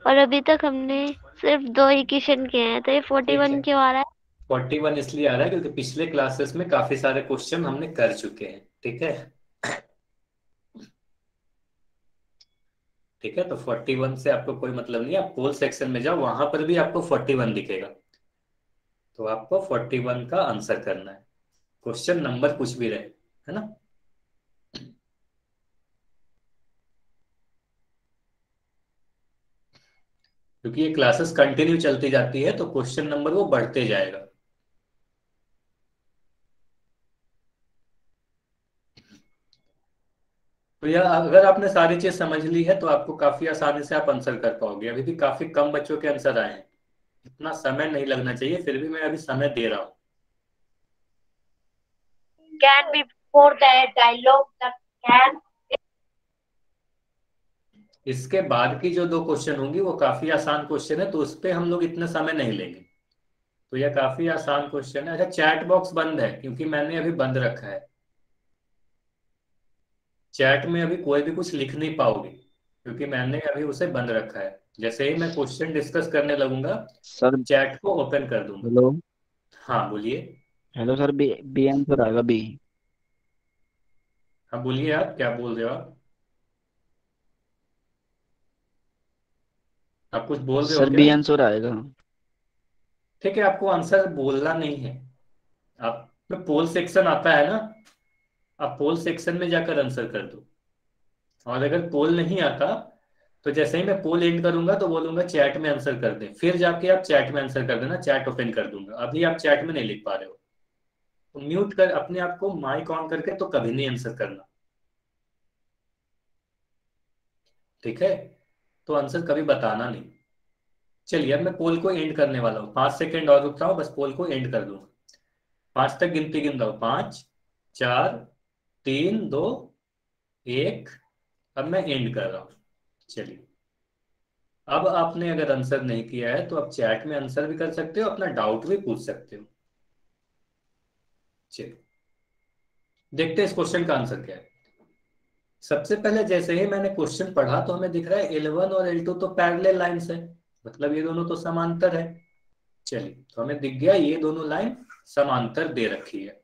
और अभी तक हमने सिर्फ 2 इक्वेशन किए हैं, तो ये ठीक है, 41 क्यों आ रहा है? 41 इसलिए आ रहा है क्योंकि पिछले क्लासेस में काफी सारे क्वेश्चन हमने कर चुके हैं। ठीक है, ठीक है। तो 41 से आपको कोई मतलब नहीं है, आप पोल सेक्शन में जाओ, वहां पर भी आपको 41 दिखेगा। तो आपको 41 का आंसर करना है, क्वेश्चन नंबर कुछ भी रहे, है ना। क्योंकि ये क्लासेस कंटिन्यू चलती जाती है तो क्वेश्चन नंबर वो बढ़ते जाएगा। तो यह अगर आपने सारी चीज समझ ली है तो आपको काफी आसानी से आप आंसर कर पाओगे। अभी भी काफी कम बच्चों के आंसर आए हैं, इतना समय नहीं लगना चाहिए, फिर भी मैं अभी समय दे रहा हूँ। Can be before that dialogue the can इसके बाद की जो दो क्वेश्चन होंगी वो काफी आसान क्वेश्चन है, तो उस पे हम लोग इतना समय नहीं लेंगे। तो यह काफी आसान क्वेश्चन है। अच्छा, चैट बॉक्स बंद है क्योंकि मैंने अभी बंद रखा है। चैट में अभी कोई भी कुछ लिख नहीं पाओगे क्योंकि मैंने अभी उसे बंद रखा है। जैसे ही मैं क्वेश्चन डिस्कस करने लगूंगा सर। चैट को ओपन कर दूंगा। हेलो। हाँ बोलिए। Hello sir, B B answer आएगा, बी। हाँ बोलिए, आप क्या बोल रहे हो आप कुछ बोल रहे हो सर क्या। बी आंसर आएगा। ठीक है, आपको आंसर बोलना नहीं है। आप में पोल सेक्शन आता है ना, आप पोल सेक्शन में जाकर आंसर कर दो। और अगर पोल नहीं आता तो जैसे ही मैं पोल एंड करूंगा तो बोलूंगा चैट में आंसर कर दें, फिर जाके आप चैट में आंसर कर देना, चैट ओपन कर दूंगा। अभी आप चैट में नहीं लिख पा रहे हो तो म्यूट कर अपने आप को, माइक ऑन करके तो कभी नहीं आंसर करना। ठीक है, तो आंसर कभी बताना नहीं। चलिए अब मैं पोल को एंड करने वाला हूँ, 5 सेकेंड और रुक रहा हूँ, बस पोल को एंड कर दूंगा। 5 तक गिनती गिन रहा हूँ, 5, 4, 3, 2, 1। अब मैं एंड कर रहा हूँ। चलिए, अब आपने अगर आंसर नहीं किया है तो आप चैट में आंसर भी कर सकते हो, अपना डाउट भी पूछ सकते हो। चलिए देखते हैं इस क्वेश्चन का आंसर क्या है। सबसे पहले जैसे ही मैंने क्वेश्चन पढ़ा तो हमें दिख रहा है L1 और L2 तो पैरेलल लाइंस है, मतलब ये दोनों तो समांतर है। चलिए, तो हमें दिख गया ये दोनों लाइन समांतर दे रखी है।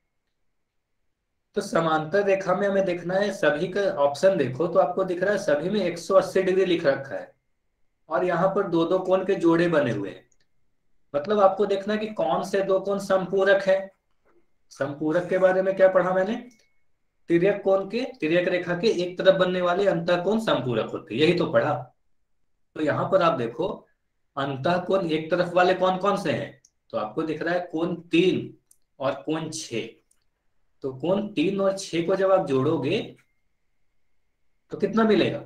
तो समांतर रेखा में हमें देखना है, सभी का ऑप्शन देखो तो आपको दिख रहा है सभी में 180 डिग्री लिख रखा है और यहाँ पर दो दो कोण के जोड़े बने हुए हैं। मतलब आपको देखना है कि कौन से दो कोण संपूरक है। संपूरक के बारे में क्या पढ़ा मैंने, तिर्यक कोण के, तिर्यक रेखा के एक तरफ बनने वाले अंतः कोण संपूरक होते हैं, यही तो पढ़ा। तो यहाँ पर आप देखो अंतः कोण एक तरफ वाले कौन कौन से हैं, तो आपको दिख रहा है कोण 3 और कोण 6। तो कोण 3 और 6 को जब आप जोड़ोगे तो कितना मिलेगा,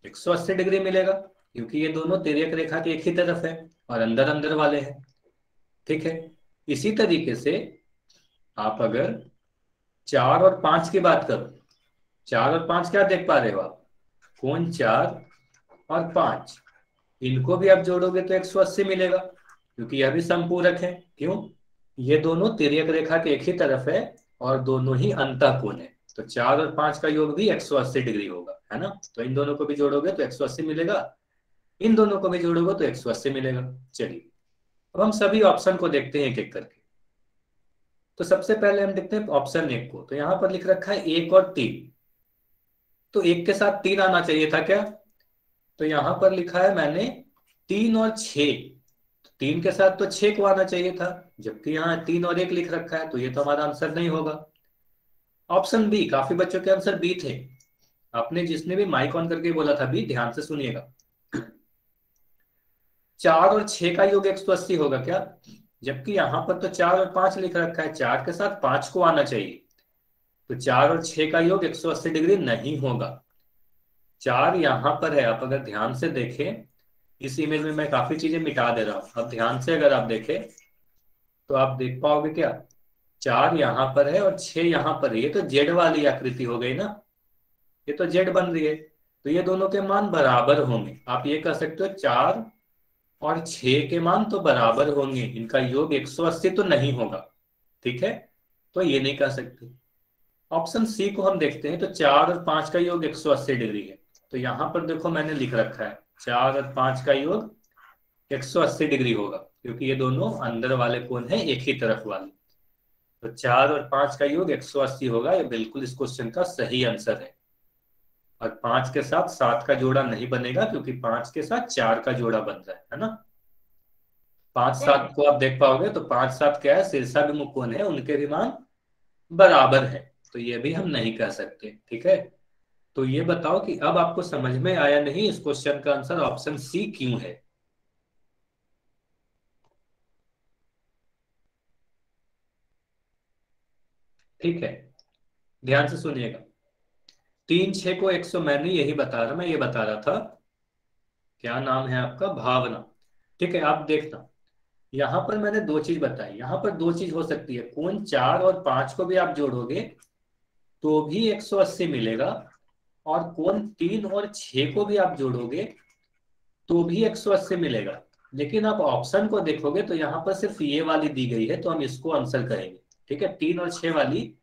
180 डिग्री मिलेगा, क्योंकि ये दोनों तिर्यक रेखा के एक ही तरफ है और अंदर अंदर वाले हैं। ठीक है, इसी तरीके से आप अगर 4 और 5 की बात करो, 4 और 5 क्या देख पा रहे हो आप, कोण 4 और 5, इनको भी आप जोड़ोगे तो 180 मिलेगा, क्योंकि यह भी संपूरक है। क्यों, ये दोनों तिर्यक रेखा के एक ही तरफ है और दोनों ही अंतः कोण है। तो 4 और 5 का योग भी 180 डिग्री होगा, है ना। तो इन दोनों को भी जोड़ोगे तो 180 मिलेगा, इन दोनों को भी जोड़ोगे तो 180 मिलेगा। चलिए, अब हम सभी ऑप्शन को देखते हैं एक एक करके। तो सबसे पहले हम देखते हैं ऑप्शन 1 को, तो यहां पर लिख रखा है 1 और 3। तो 1 के साथ 3 आना चाहिए था क्या, तो यहां पर लिखा है मैंने 3 और 6, 3 के साथ तो 6 को आना चाहिए था, जबकि यहाँ 3 और 1 लिख रखा है, तो ये तो हमारा आंसर नहीं होगा। ऑप्शन बी, काफी बच्चों के आंसर बी थे। आपने जिसने भी माइक ऑन करके बोला था बी, ध्यान से सुनिएगा। 4 और 6 का योग 180 होगा क्या, जबकि यहां पर तो 4 और 5 लिख रखा है, 4 के साथ 5 को आना चाहिए। तो 4 और 6 का योग 180 डिग्री नहीं होगा। 4 यहां पर है, आप अगर ध्यान से देखें इस इमेज में मैं काफी चीजें मिटा दे रहा हूं। अब ध्यान से अगर आप देखें तो आप देख पाओगे क्या, 4 यहाँ पर है और 6 यहाँ पर है। ये तो जेड वाली आकृति हो गई ना, ये तो जेड बन रही है, तो ये दोनों के मान बराबर होंगे। आप ये कह सकते हो 4 और 6 के मान तो बराबर होंगे, इनका योग 180 तो नहीं होगा। ठीक है, तो ये नहीं कह सकते। ऑप्शन सी को हम देखते हैं, तो 4 और 5 का योग 180 डिग्री है। तो यहां पर देखो मैंने लिख रखा है 4 और 5 का योग 180 डिग्री होगा, क्योंकि ये दोनों अंदर वाले कोण है, एक ही तरफ वाले। तो 4 और 5 का योग 180 होगा, ये बिल्कुल इस क्वेश्चन का सही आंसर है। और 5 के साथ 7 का जोड़ा नहीं बनेगा, क्योंकि 5 के साथ 4 का जोड़ा बन रहा है ना। 5 7 को आप देख पाओगे, तो 5 7 क्या है, शीर्षाभिमुख कोण है, उनके भी मान बराबर है, तो ये भी हम नहीं कह सकते। ठीक है, तो ये बताओ कि अब आपको समझ में आया नहीं इस क्वेश्चन का आंसर ऑप्शन सी क्यों है। ठीक है, ध्यान से सुनिएगा। 3 6 को 100, मैंने यही बता रहा, मैं ये बता रहा था, क्या नाम है आपका, भावना। ठीक है, आप देखना, यहां पर मैंने दो चीज बताई। यहां पर दो चीज हो सकती है, कोण 4 और 5 को भी आप जोड़ोगे तो भी 180 मिलेगा, और कोण 3 और 6 को भी आप जोड़ोगे तो भी 180 मिलेगा। लेकिन आप ऑप्शन को देखोगे तो यहाँ पर सिर्फ ये वाली दी गई है, तो हम इसको आंसर करेंगे। ठीक है, 3 और 6 वाली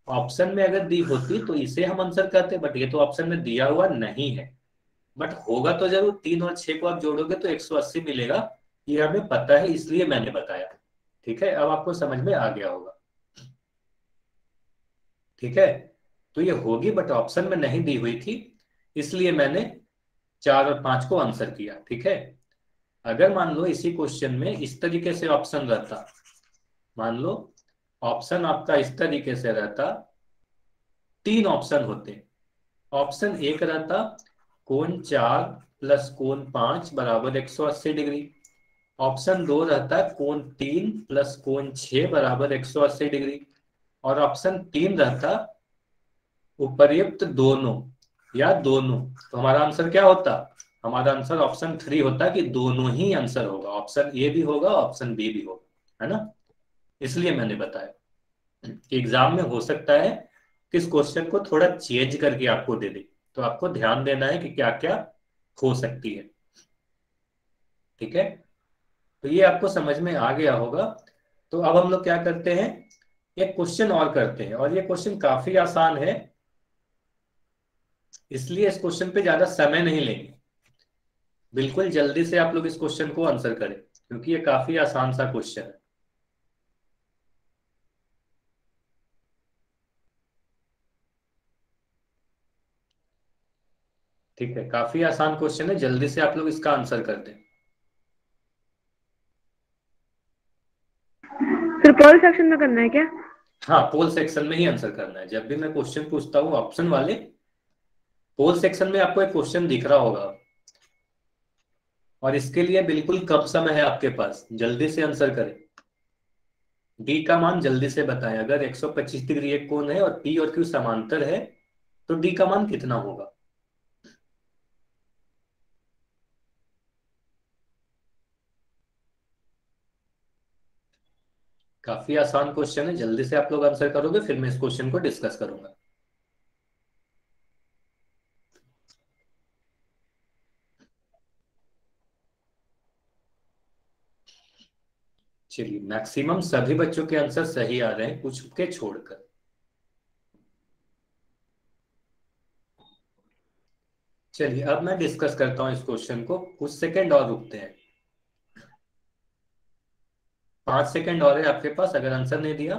ऑप्शन में अगर दी होती तो इसे हम आंसर करते, बट ये तो ऑप्शन में दिया हुआ नहीं है। बट होगा तो जरूर, 3 और 6 को आप जोड़ोगे तो 180 मिलेगा, ये हमें पता है, इसलिए मैंने बताया। ठीक है, अब आपको समझ में आ गया होगा। ठीक है, तो ये होगी, बट ऑप्शन में नहीं दी हुई थी, इसलिए मैंने 4 और 5 को आंसर किया। ठीक है, अगर मान लो इसी क्वेश्चन में इस तरीके से ऑप्शन रहता, मान लो ऑप्शन आपका इस तरीके से रहता, 3 ऑप्शन होते। ऑप्शन एक रहता, कोण 4 प्लस कोण 5 बराबर 180 डिग्री। ऑप्शन 2 रहता, कोण 3 प्लस कोण 6 बराबर 180 डिग्री। और ऑप्शन 3 रहता, उपर्युक्त दोनों या दोनों। तो हमारा आंसर क्या होता, हमारा आंसर ऑप्शन 3 होता कि दोनों ही आंसर होगा, ऑप्शन ए भी होगा ऑप्शन बी भी होगा, है ना। इसलिए मैंने बताया कि एग्जाम में हो सकता है कि इस क्वेश्चन को थोड़ा चेंज करके आपको दे दे, तो आपको ध्यान देना है कि क्या क्या हो सकती है। ठीक है, तो ये आपको समझ में आ गया होगा। तो अब हम लोग क्या करते हैं, एक क्वेश्चन और करते हैं, और ये क्वेश्चन काफी आसान है, इसलिए इस क्वेश्चन पे ज्यादा समय नहीं लेंगे। बिल्कुल जल्दी से आप लोग इस क्वेश्चन को आंसर करें, क्योंकि ये काफी आसान सा क्वेश्चन है। ठीक है, काफी आसान क्वेश्चन है, जल्दी से आप लोग इसका आंसर कर दें। फिर पोल सेक्शन में करना है क्या? हाँ, पोल सेक्शन में ही आंसर करना है। जब भी मैं क्वेश्चन पूछता हूँ ऑप्शन वाले, पोल सेक्शन में आपको एक क्वेश्चन दिख रहा होगा, और इसके लिए बिल्कुल कम समय है आपके पास, जल्दी से आंसर करें। डी का मान जल्दी से बताएं, अगर 125 डिग्री एक कोण है और पी और क्यू समांतर है तो डी का मान कितना होगा। काफी आसान क्वेश्चन है, जल्दी से आप लोग आंसर करोगे, फिर मैं इस क्वेश्चन को डिस्कस करूंगा। चलिए, मैक्सिमम सभी बच्चों के आंसर सही आ रहे हैं, कुछ के छोड़कर। चलिए, अब मैं डिस्कस करता हूं इस क्वेश्चन को, कुछ सेकंड और रुकते हैं। 5 सेकंड और है आपके पास, अगर आंसर नहीं दिया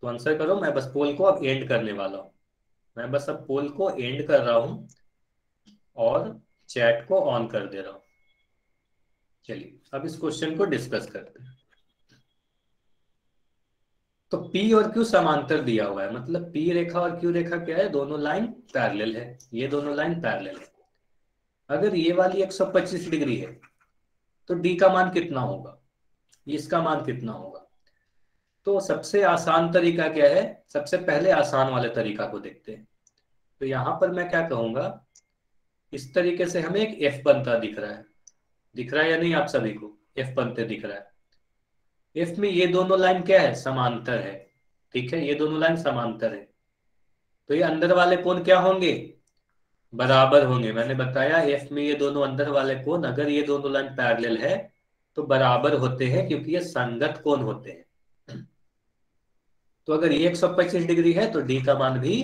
तो आंसर करो। मैं बस पोल को अब एंड करने वाला हूं, मैं बस अब पोल को एंड कर रहा हूं और चैट को ऑन कर दे रहा हूं। चलिए, अब इस क्वेश्चन को डिस्कस करते हैं। तो P और Q समांतर दिया हुआ है, मतलब P रेखा और Q रेखा क्या है, दोनों लाइन पैरेलल है, ये दोनों लाइन पैरेलल है। अगर ये वाली 125 डिग्री है तो D का मान कितना होगा, इसका मान कितना होगा। तो सबसे आसान तरीका क्या है, सबसे पहले आसान वाले तरीका को देखते हैं। तो यहां पर मैं क्या कहूंगा, इस तरीके से हमें एक एफ बनता दिख रहा है या नहीं? आप सभी को एफ बनते दिख रहा है। एफ में ये दोनों लाइन क्या है? समांतर है। ठीक है, ये दोनों लाइन समांतर है, तो ये अंदर वाले कोण क्या होंगे? बराबर होंगे। मैंने बताया एफ में ये दोनों अंदर वाले कोण, अगर ये दोनों लाइन पैरेलल है तो बराबर होते हैं, क्योंकि ये संगत कोण होते हैं। तो अगर ये 125 डिग्री है तो डी का मान भी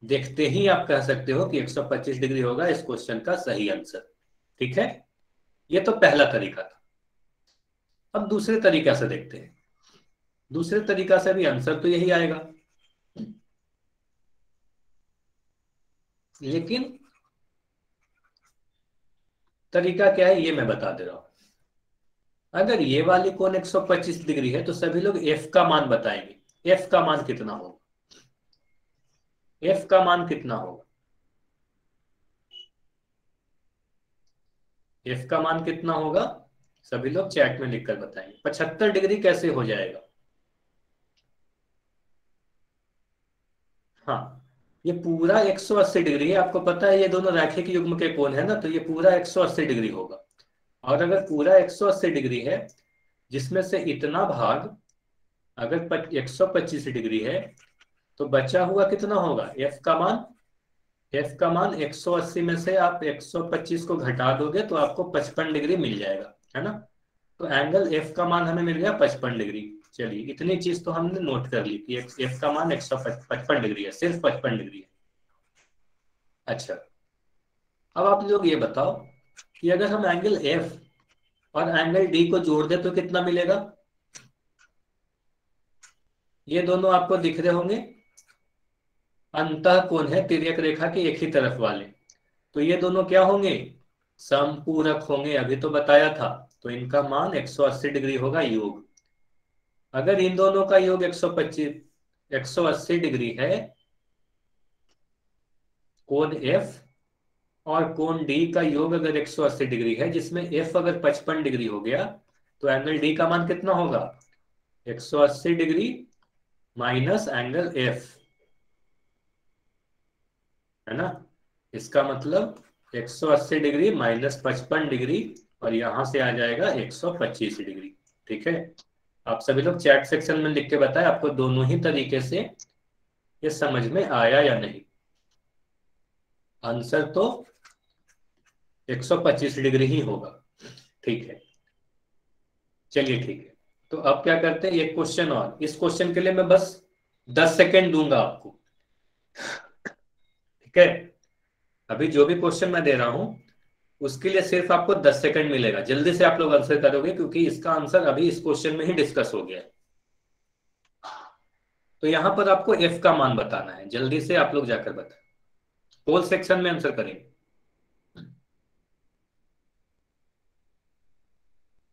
देखते ही आप कह सकते हो कि 125 डिग्री होगा इस क्वेश्चन का सही आंसर। ठीक है, ये तो पहला तरीका था। अब दूसरे तरीका से देखते हैं। दूसरे तरीका से भी आंसर तो यही आएगा, लेकिन तरीका क्या है ये मैं बता दे रहा हूं। अगर ये वाली कोण 125 डिग्री है तो सभी लोग एफ का मान बताएंगे। एफ का मान कितना होगा? एफ का मान कितना होगा? एफ का मान कितना होगा? सभी लोग चैट में लिखकर बताएंगे। 75 डिग्री कैसे हो जाएगा? हाँ, ये पूरा 180 डिग्री है। आपको पता है ये दोनों रैखिक युग्म के कोण है ना, तो ये पूरा 180 डिग्री होगा। और अगर पूरा 180 डिग्री है, जिसमें से इतना भाग अगर 125 डिग्री है, तो बचा हुआ कितना होगा? एफ का मान। एफ का मान 180 में से आप 125 को घटा दोगे तो आपको 55 डिग्री मिल जाएगा, है ना? तो एंगल एफ का मान हमें मिल गया 55 डिग्री। चलिए, इतनी चीज तो हमने नोट कर ली कि एफ का मान 155 डिग्री है, सिर्फ 55 डिग्री है। अच्छा, अब आप लोग ये बताओ कि अगर हम एंगल एफ और एंगल डी को जोड़ दे तो कितना मिलेगा? ये दोनों आपको दिख रहे होंगे, अंतः कोण है तिर्यक रेखा के एक ही तरफ वाले। तो ये दोनों क्या होंगे? समपूरक होंगे, अभी तो बताया था। तो इनका मान 180 डिग्री होगा योग। अगर इन दोनों का योग 180 डिग्री है, कोण एफ और कोण डी का योग अगर 180 डिग्री है, जिसमें एफ अगर 55 डिग्री हो गया, तो एंगल डी का मान कितना होगा? 180 डिग्री माइनस एंगल एफ, है ना? इसका मतलब 180 डिग्री माइनस 55 डिग्री, और यहां से आ जाएगा 125 डिग्री। ठीक है, आप सभी लोग चैट सेक्शन में लिख के बताएं आपको दोनों ही तरीके से ये समझ में आया या नहीं। आंसर तो 125 डिग्री ही होगा। ठीक है, चलिए ठीक है। तो अब क्या करते हैं, एक क्वेश्चन और। इस क्वेश्चन के लिए मैं बस 10 सेकेंड दूंगा आपको। ठीक है, अभी जो भी क्वेश्चन मैं दे रहा हूं उसके लिए सिर्फ आपको 10 सेकंड मिलेगा। जल्दी से आप लोग आंसर करोगे, क्योंकि इसका आंसर अभी इस क्वेश्चन में ही डिस्कस हो गया है। तो यहां पर आपको एफ का मान बताना है। जल्दी से आप लोग जाकर बताएं, पोल सेक्शन में आंसर करेंगे।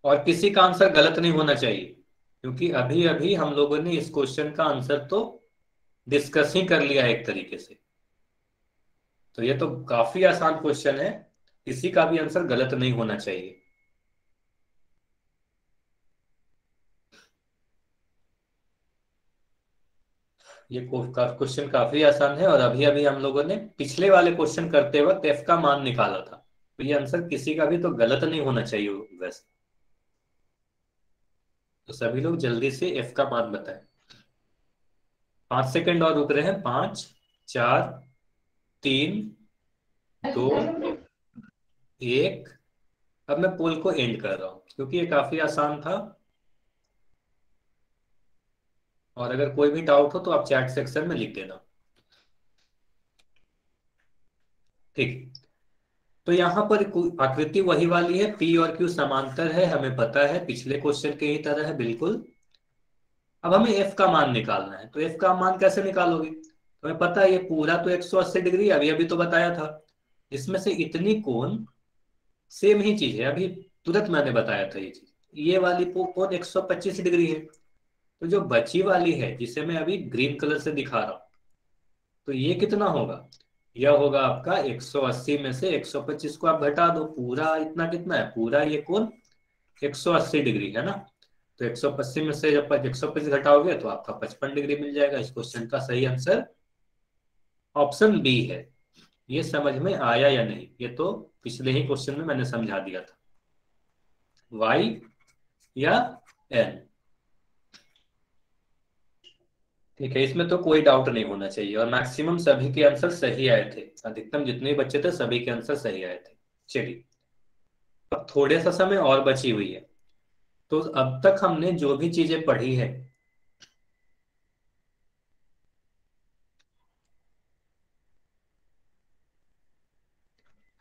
और किसी का आंसर गलत नहीं होना चाहिए, क्योंकि अभी अभी हम लोगों ने इस क्वेश्चन का आंसर तो डिस्कस ही कर लिया है एक तरीके से। तो ये तो काफी आसान क्वेश्चन है, किसी का भी आंसर गलत नहीं होना चाहिए। ये क्वेश्चन काफी आसान है, और अभी अभी हम लोगों ने पिछले वाले क्वेश्चन करते वक्त एफ का मान निकाला था। तो ये आंसर किसी का भी तो गलत नहीं होना चाहिए वैसे। तो सभी लोग जल्दी से एफ का मान बताएं। 5 सेकंड और रुक रहे हैं। 5 4 3 2 1। अब मैं पोल को एंड कर रहा हूं, क्योंकि ये काफी आसान था। और अगर कोई भी डाउट हो तो आप चैट सेक्शन में लिख देना। ठीक, तो यहां पर आकृति वही वाली है, पी और क्यू समांतर है, हमें पता है, पिछले क्वेश्चन के ही तरह है बिल्कुल। अब हमें एफ का मान निकालना है। तो एफ का मान कैसे निकालोगे? तो हमें पता है ये पूरा तो 180 डिग्री अभी अभी तो बताया था। इसमें से इतनी कोण सेम ही चीज है, अभी तुरंत मैंने बताया था ये चीज। ये वाली कोण 125 डिग्री है। तो जो बची वाली है, जिसे मैं अभी ग्रीन कलर से दिखा रहा हूं, तो ये कितना होगा? यह होगा आपका 180 में से 125 को आप घटा दो, पूरा इतना कितना है? पूरा ये कोण 180 डिग्री है ना। तो 180 में से जब 125 घटाओगे तो आपका 55 डिग्री मिल जाएगा। इस क्वेश्चन का सही आंसर ऑप्शन बी है। ये समझ में आया या नहीं? ये तो पिछले ही क्वेश्चन में मैंने समझा दिया था। y या n, ठीक है, इसमें तो कोई डाउट नहीं होना चाहिए। और मैक्सिमम सभी के आंसर सही आए थे, अधिकतम जितने बच्चे थे सभी के आंसर सही आए थे। चलिए अब थोड़े सा समय और बची हुई है, तो अब तक हमने जो भी चीजें पढ़ी है,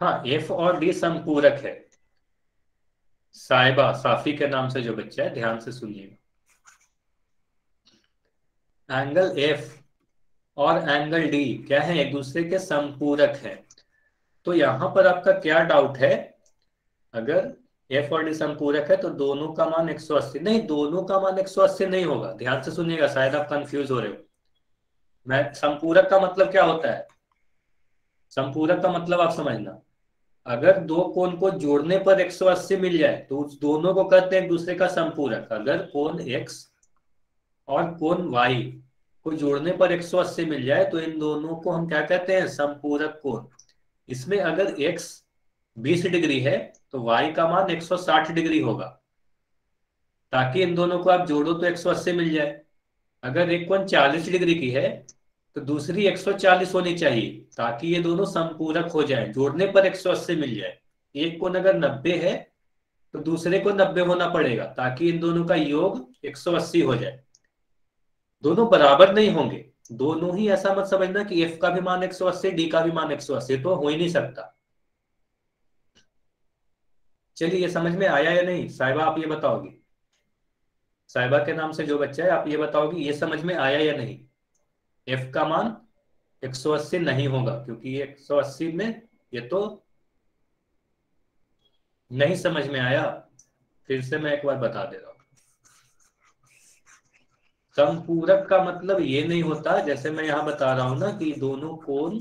हाँ एफ और डी संपूरक है। साहिबा, साफी के नाम से जो बच्चा है, ध्यान से सुनिएगा, एंगल एफ और एंगल डी क्या है? एक दूसरे के संपूरक है। तो यहां पर आपका क्या डाउट है? अगर एफ और डी संपूरक है तो दोनों का मान 180 नहीं, दोनों का मान 180 नहीं होगा। ध्यान से सुनिएगा, शायद आप कंफ्यूज हो रहे हो। मैं संपूरक का मतलब क्या होता है? संपूरक का मतलब आप समझना, अगर दो कोण को जोड़ने पर 180 मिल जाए तो उस दोनों को कहते हैं एक दूसरे का संपूरक। अगर कोण x और कोण y को जोड़ने पर 180 मिल जाए तो इन दोनों को हम क्या कहते हैं? संपूरक कोण। इसमें अगर x 20 डिग्री है तो y का मान 160 डिग्री होगा, ताकि इन दोनों को आप जोड़ो तो 180 मिल जाए। अगर एक कोण 40 डिग्री की है तो दूसरी 140 होनी चाहिए, ताकि ये दोनों संपूरक हो जाए, जोड़ने पर 180 मिल जाए। एक कोण अगर 90 है तो दूसरे को 90 होना पड़ेगा, ताकि इन दोनों का योग 180 हो जाए। दोनों बराबर नहीं होंगे, दोनों ही, ऐसा मत समझना कि एफ का भी मान 180 डी का भी मान 180, तो हो ही नहीं सकता। चलिए ये समझ में आया या नहीं? साहिबा आप ये बताओगी, साहिबा के नाम से जो बच्चा है, आप ये बताओगी ये समझ में आया या नहीं? एफ का मान 180 नहीं होगा, क्योंकि ये 180 में, ये तो नहीं समझ में आया। फिर से मैं एक बार बता दे रहा हूं, संपूरक का मतलब ये नहीं होता, जैसे मैं यहां बता रहा हूं ना कि दोनों कोण,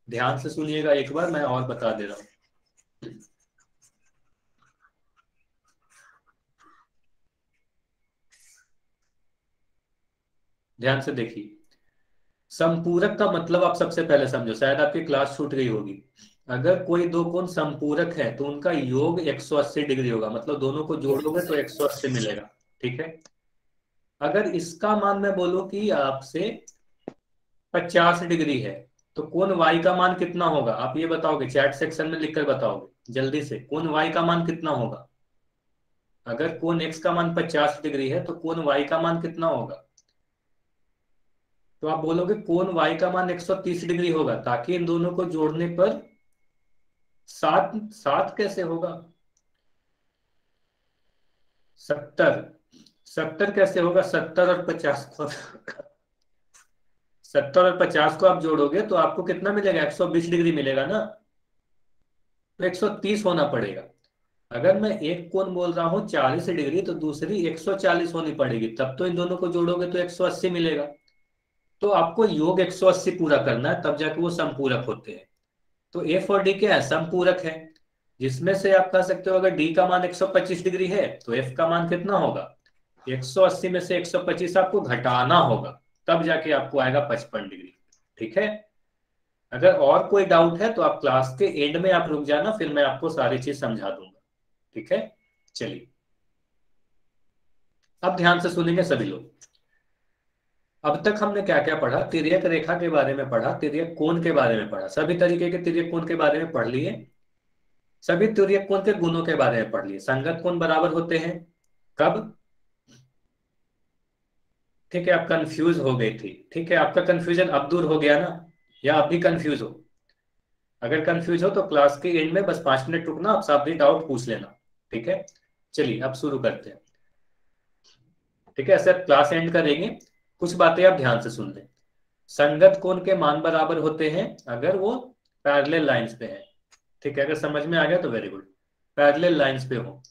ध्यान से सुनिएगा एक बार, मैं और बता दे रहा हूं। ध्यान से देखिए, संपूरक का मतलब आप सबसे पहले समझो, शायद आपकी क्लास छूट गई होगी। अगर कोई दो कोण संपूरक है तो उनका योग 180 डिग्री होगा, मतलब दोनों को जोड़ोगे तो 180 मिलेगा, ठीक है। अगर इसका मान मैं बोलूं कि आपसे 50 डिग्री है तो कोण y का मान कितना होगा? आप ये बताओगे, चैट सेक्शन में लिखकर बताओगे जल्दी से, कोण y का मान कितना होगा? अगर कोण x का मान 50 डिग्री है तो कोण y का मान कितना होगा? तो आप बोलोगे कोण y का मान 130 डिग्री होगा, ताकि इन दोनों को जोड़ने पर 7 कैसे होगा? 70 कैसे होगा? 70 और 50 को 70 और 50 को आप जोड़ोगे तो आपको कितना मिलेगा? 120 डिग्री मिलेगा ना, तो 130 होना पड़ेगा। अगर मैं एक कोण बोल रहा हूं 40 डिग्री तो दूसरी 140 होनी पड़ेगी, तब तो इन दोनों को जोड़ोगे तो 180 मिलेगा। तो आपको योग 180 पूरा करना है, तब जाके वो संपूरक होते हैं। तो एफ और डी क्या है? संपूरक है, जिसमें से आप कह सकते हो अगर डी का मान 125 डिग्री है तो एफ का मान कितना होगा? 180 में से 125 आपको घटाना होगा, तब जाके आपको आएगा 55 डिग्री, ठीक है। अगर और कोई डाउट है तो आप क्लास के एंड में आप रुक जाना, फिर मैं आपको सारी चीज समझा दूंगा, ठीक है। चलिए अब ध्यान से सुनेंगे सभी लोग। अब तक हमने क्या क्या पढ़ा? तिर्यक रेखा के बारे में पढ़ा, तिर्यक कोण के बारे में पढ़ा, सभी तरीके के तिर्यक कोण के बारे में पढ़ लिए, सभी तिर्यक कोण के गुणों के बारे में पढ़ लिए। संगत कोण बराबर होते हैं कब? ठीक है, आप कंफ्यूज हो गई थी, ठीक है, आपका कंफ्यूजन अब दूर हो गया ना, या आप भी कंफ्यूज हो? अगर कंफ्यूज हो तो क्लास के एंड में बस 5 मिनट रुकना, आप सब भी डाउट पूछ लेना, ठीक है। चलिए अब शुरू करते हैं, ठीक है। ऐसे क्लास एंड करेंगे, कुछ बातें आप ध्यान से सुन लें। संगत कोण के मान बराबर होते हैं अगर वो पैरेलल लाइंस पे है, ठीक है। अगर समझ में आ गया तो वेरी गुड, पैरेलल लाइंस पे हो।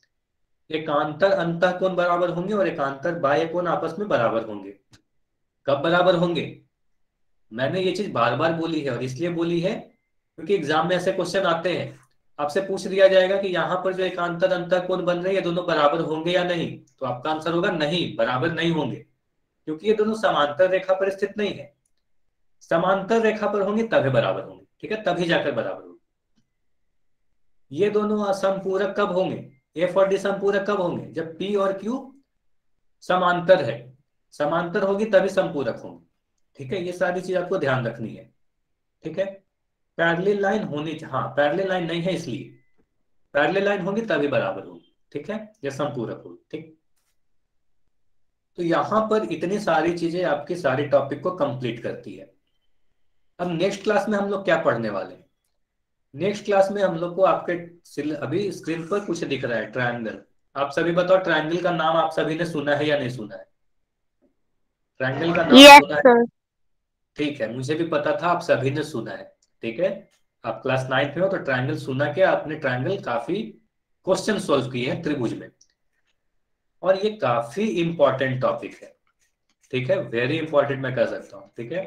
एकांतर अंतः कोण बराबर होंगे और एकांतर बाह्य कोण आपस में बराबर होंगे। कब बराबर होंगे? मैंने ये चीज बार बार बोली है, और इसलिए बोली है क्योंकि एग्जाम में ऐसे क्वेश्चन आते हैं, आपसे पूछ दिया जाएगा कि यहाँ पर जो एकांतर अंतः कोण बन रहे हैं दोनों बराबर होंगे या नहीं, तो आपका आंसर होगा नहीं, बराबर नहीं होंगे, क्योंकि ये दोनों समांतर रेखा पर स्थित नहीं है। समांतर रेखा पर होंगे तभी बराबर होंगे, ठीक है, तभी जाकर बराबर होगी। ये दोनों समपूरक कब होंगे, एफ और डी समपूरक कब होंगे, जब पी और क्यू समांतर है, समांतर होगी तभी समपूरक होंगे। ठीक है, ये सारी चीज आपको ध्यान रखनी है। ठीक है, पैरेलल लाइन होनी, हाँ पैरेलल लाइन नहीं है इसलिए, पैरेलल लाइन होगी तभी बराबर होगी। ठीक है, ये समपूरक होगी। ठीक, तो यहां पर इतनी सारी चीजें आपकी सारी टॉपिक को कंप्लीट करती है। अब नेक्स्ट क्लास में हम लोग क्या पढ़ने वाले हैं, नेक्स्ट क्लास में हम लोग को आपके अभी स्क्रीन पर कुछ दिख रहा है, ट्रायंगल। आप सभी बताओ, ट्रायंगल का नाम आप सभी ने सुना है या नहीं सुना है, ट्रायंगल का नाम यस सुना है? सर। ठीक है, मुझे भी पता था आप सभी ने सुना है। ठीक है, आप क्लास 9th में हो तो ट्रायंगल सुना के आपने ट्रायंगल काफी क्वेश्चन सोल्व किए हैं त्रिभुज में, और ये काफी इंपॉर्टेंट टॉपिक है। ठीक है, वेरी इंपॉर्टेंट मैं कह सकता हूँ। ठीक है,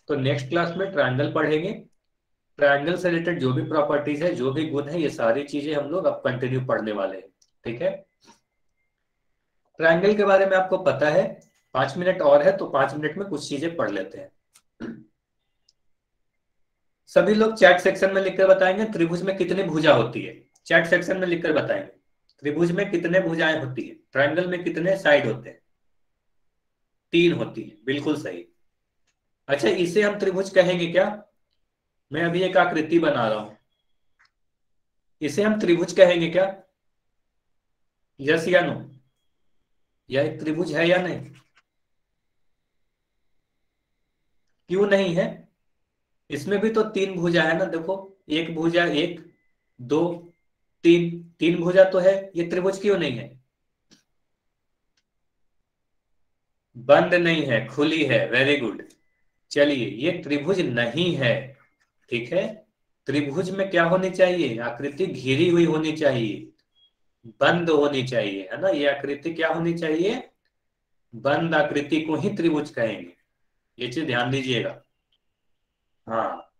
तो नेक्स्ट क्लास में ट्रायंगल पढ़ेंगे, ट्रायंगल से रिलेटेड जो भी प्रॉपर्टीज है, जो भी गुण है, ये सारी चीजें हम लोग अब कंटिन्यू पढ़ने वाले हैं। ठीक है, ट्रायंगल के बारे में आपको पता है, 5 मिनट और है तो 5 मिनट में कुछ चीजें पढ़ लेते हैं। सभी लोग चैट सेक्शन में लिखकर बताएंगे त्रिभुज में कितनी भुजा होती है, चैट सेक्शन में लिखकर बताएंगे त्रिभुज में कितने भुजाएं होती है, ट्रायंगल में कितने साइड होते हैं, 3 होती है, बिल्कुल सही। अच्छा, इसे हम त्रिभुज कहेंगे क्या, मैं अभी एक आकृति बना रहा हूं, इसे हम त्रिभुज कहेंगे क्या, यस या नो, यह एक त्रिभुज है या नहीं, क्यों नहीं है, इसमें भी तो 3 भुजा है ना, देखो एक भुजा, 1 2 3, 3 भुजा तो है, ये त्रिभुज क्यों नहीं है, बंद नहीं है, खुली है, वेरी गुड। चलिए, ये त्रिभुज नहीं है। ठीक है, त्रिभुज में क्या होनी चाहिए, आकृति घिरी हुई होनी चाहिए, बंद होनी चाहिए, है ना, ये आकृति क्या होनी चाहिए, बंद आकृति को ही त्रिभुज कहेंगे, ये चीज ध्यान दीजिएगा। हाँ,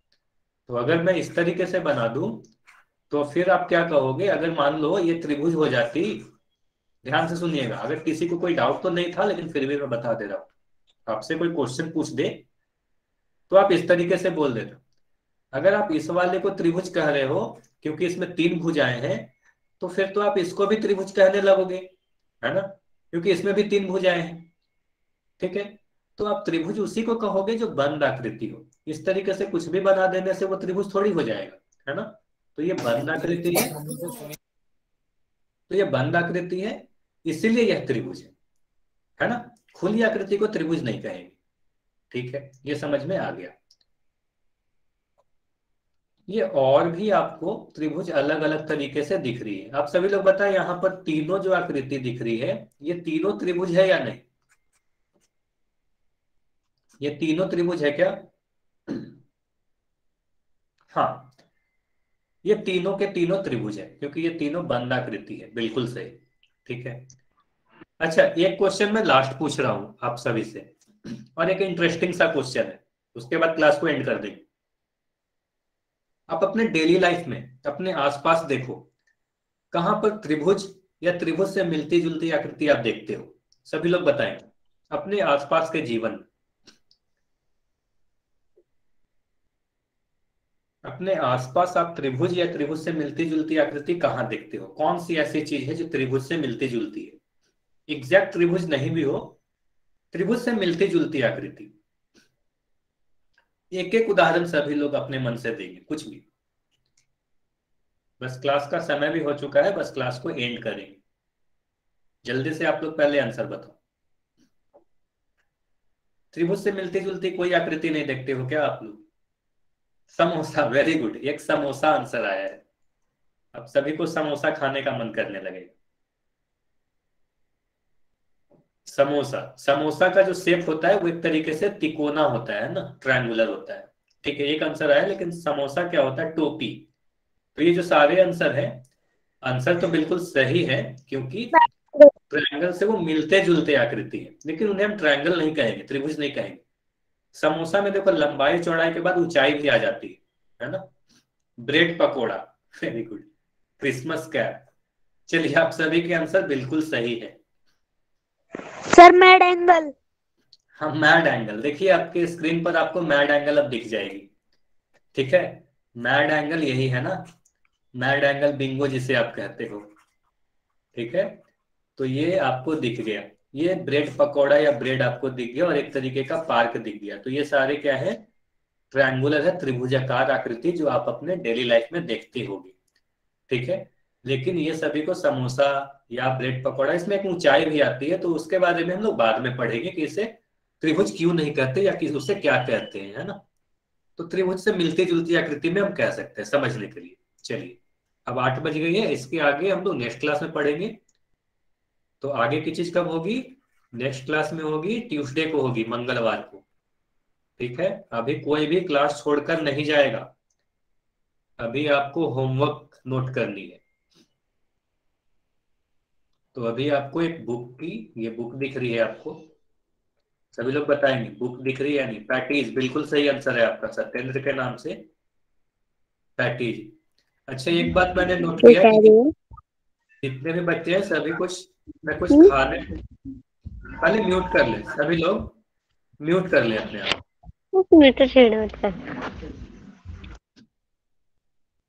तो अगर मैं इस तरीके से बना दूं तो फिर आप क्या कहोगे, अगर मान लो ये त्रिभुज हो जाती, ध्यान से सुनिएगा, अगर किसी को कोई डाउट तो नहीं था लेकिन फिर भी मैं बता दे रहा हूं, आपसे कोई क्वेश्चन पूछ दे तो आप इस तरीके से बोल देना, अगर आप इस वाले को त्रिभुज कह रहे हो क्योंकि इसमें 3 भुजाएं हैं, तो फिर तो आप इसको भी त्रिभुज कहने लगोगे, है ना, क्योंकि इसमें भी 3 भुजाएं हैं। ठीक है, तो आप त्रिभुज उसी को कहोगे जो बंद आकृति हो, इस तरीके से कुछ भी बना देने से वो त्रिभुज थोड़ी हो जाएगा, है ना, तो ये बंद आकृति है, तो ये बंद आकृति है, इसीलिए यह त्रिभुज है ना, खुली आकृति को त्रिभुज नहीं कहेंगे। ठीक है, ये समझ में आ गया। ये और भी आपको त्रिभुज अलग अलग तरीके से दिख रही है, आप सभी लोग बताएं, यहाँ पर तीनों जो आकृति दिख रही है, ये तीनों त्रिभुज है या नहीं, ये तीनों त्रिभुज है क्या, हाँ, ये तीनों के तीनों त्रिभुज है क्योंकि ये तीनों बंद आकृति है, बिल्कुल सही। ठीक है, अच्छा एक क्वेश्चन मैं लास्ट पूछ रहा हूं आप सभी से, और एक इंटरेस्टिंग सा क्वेश्चन है, उसके बाद क्लास को एंड कर देंगे। आप अपने डेली लाइफ में अपने आसपास देखो, कहां पर त्रिभुज या त्रिभुज से मिलती जुलती आकृति आप देखते हो, सभी लोग बताएं अपने आसपास के जीवन में, अपने आसपास आप त्रिभुज या त्रिभुज से मिलती जुलती आकृति कहां देखते हो, कौन सी ऐसी चीज है जो त्रिभुज से मिलती जुलती है, एग्जैक्ट त्रिभुज नहीं भी हो, त्रिभुज से मिलती जुलती आकृति, एक एक उदाहरण सभी लोग अपने मन से देंगे, कुछ भी, बस क्लास का समय भी हो चुका है, बस क्लास को एंड करेंगे, जल्दी से आप लोग पहले आंसर बताओ, त्रिभुज से मिलती जुलती कोई आकृति नहीं देखते हो क्या आप लोग, समोसा, वेरी गुड, एक समोसा आंसर आया है, अब सभी को समोसा खाने का मन करने लगेगा। समोसा, समोसा का जो शेप होता है वो एक तरीके से तिकोना होता है ना, ट्रायंगुलर होता है। ठीक है, एक आंसर आया, लेकिन समोसा क्या होता है, टोपी। तो ये जो सारे आंसर है, आंसर तो बिल्कुल सही है क्योंकि ट्रायंगल से वो मिलते जुलते आकृति है, लेकिन उन्हें हम ट्रायंगल नहीं कहेंगे, त्रिभुज नहीं कहेंगे। समोसा में देखो लंबाई चौड़ाई के बाद ऊंचाई भी आ जाती है ना, bread pakora, very good, Christmas cap. चलिए, आप सभी के आंसर बिल्कुल सही है। सर मैड एंगल, हाँ मैड एंगल, देखिए आपके स्क्रीन पर आपको मैड एंगल अब दिख जाएगी। ठीक है, मैड एंगल यही है ना, मैड एंगल बिंगो जिसे आप कहते हो, ठीक है। तो ये आपको दिख गया, ये ब्रेड पकौड़ा या ब्रेड आपको दिख गया, और एक तरीके का पार्क दिख गया। तो ये सारे क्या है, ट्रायंगुलर है, त्रिभुजाकार आकृति जो आप अपने डेली लाइफ में देखते होगे, ठीक है। लेकिन ये सभी को समोसा या ब्रेड पकौड़ा, इसमें एक ऊंचाई भी आती है, तो उसके बारे में हम लोग बाद में पढ़ेंगे कि इसे त्रिभुज क्यों नहीं कहते या कि उसे क्या कहते हैं, है ना। तो त्रिभुज से मिलती जुलती आकृति में हम कह सकते हैं समझने के लिए। चलिए, अब 8 बज गई है, इसके आगे हम लोग नेक्स्ट क्लास में पढ़ेंगे। तो आगे की चीज कब होगी, नेक्स्ट क्लास में होगी, ट्यूसडे को होगी, मंगलवार को, ठीक है। अभी कोई भी क्लास छोड़कर नहीं जाएगा, अभी आपको होमवर्क नोट करनी है। तो अभी आपको एक बुक की, ये बुक दिख रही है आपको, सभी लोग बताएंगे बुक दिख रही है नहीं। पैटीज, बिल्कुल सही आंसर है आपका, सत्येंद्र के नाम से पैटीज। अच्छा, एक बात मैंने नोट किया कि जितने भी बच्चे हैं सभी कुछ न कुछ खाने, पहले म्यूट कर ले, सभी लोग म्यूट कर ले अपने आप,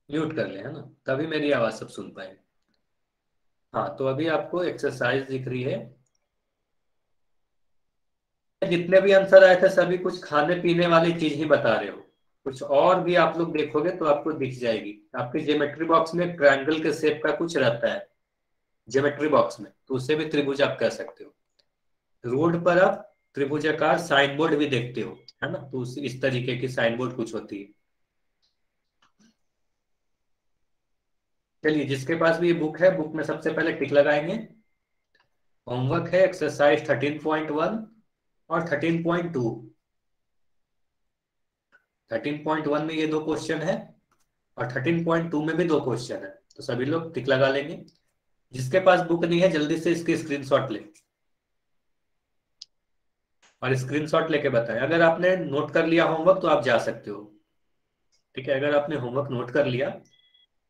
म्यूट कर ले, है ना, तभी मेरी आवाज सब सुन पाए। हाँ, तो अभी आपको एक्सरसाइज दिख रही है, जितने भी आंसर आए थे सभी कुछ खाने पीने वाली चीज ही बता रहे हो। कुछ और भी आप लोग देखोगे तो आपको दिख जाएगी, आपके ज्योमेट्री बॉक्स में ट्रायंगल के शेप का कुछ रहता है ज्योमेट्री बॉक्स में, तो उसे भी त्रिभुज आप कह सकते हो। रोड पर आप त्रिभुजाकार साइन बोर्ड भी देखते हो, है ना, तो इस तरीके की साइन बोर्ड कुछ होती है। चलिए, जिसके पास भी ये बुक है, बुक में सबसे पहले टिक लगाएंगे। होमवर्क है एक्सरसाइज 13.1 और 13.2। 13.1 में ये 2 क्वेश्चन है और 13.2 में भी 2 क्वेश्चन है, तो सभी लोग टिक लगा लेंगे। जिसके पास बुक नहीं है जल्दी से इसकी स्क्रीनशॉट ले और स्क्रीनशॉट लेके बताएं। अगर आपने नोट कर लिया होमवर्क तो आप जा सकते हो, ठीक है। अगर आपने होमवर्क नोट कर लिया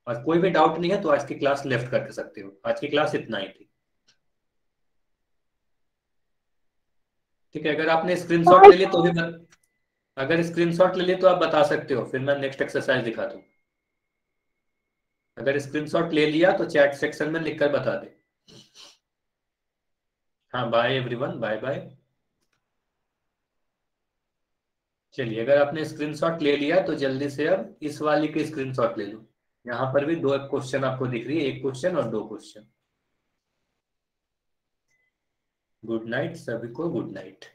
और कोई भी डाउट नहीं है तो आज की क्लास लेफ्ट कर सकते हो, आज की क्लास इतना ही थी, ठीक है। अगर आपने स्क्रीनशॉट ले लिया तो भी अगर स्क्रीनशॉट ले लिया तो आप बता सकते हो, फिर मैं नेक्स्ट एक्सरसाइज दिखा दूं। अगर स्क्रीनशॉट ले लिया तो चैट सेक्शन में लिखकर बता दे। हाँ, बाय एवरीवन, बाय बाय। चलिए, अगर आपने स्क्रीनशॉट ले लिया तो जल्दी से अब इस वाली की स्क्रीनशॉट ले लो। यहाँ पर भी 2 क्वेश्चन आपको दिख रही है, 1 क्वेश्चन और 2 क्वेश्चन। गुड नाइट सभी को, गुड नाइट।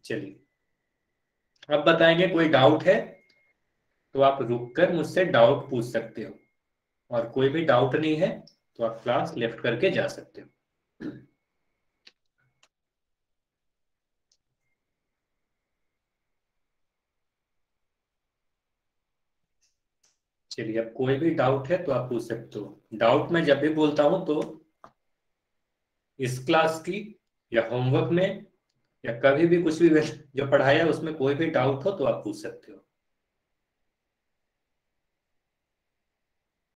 चलिए, अब बताएंगे, कोई डाउट है तो आप रुककर मुझसे डाउट पूछ सकते हो, और कोई भी डाउट नहीं है तो आप क्लास लेफ्ट करके जा सकते हो। चलिए, अब कोई भी डाउट है तो आप पूछ सकते हो। डाउट मैं जब भी बोलता हूं तो इस क्लास की या होमवर्क में या कभी भी कुछ भी जो पढ़ाया है उसमें कोई भी डाउट हो तो आप पूछ सकते हो।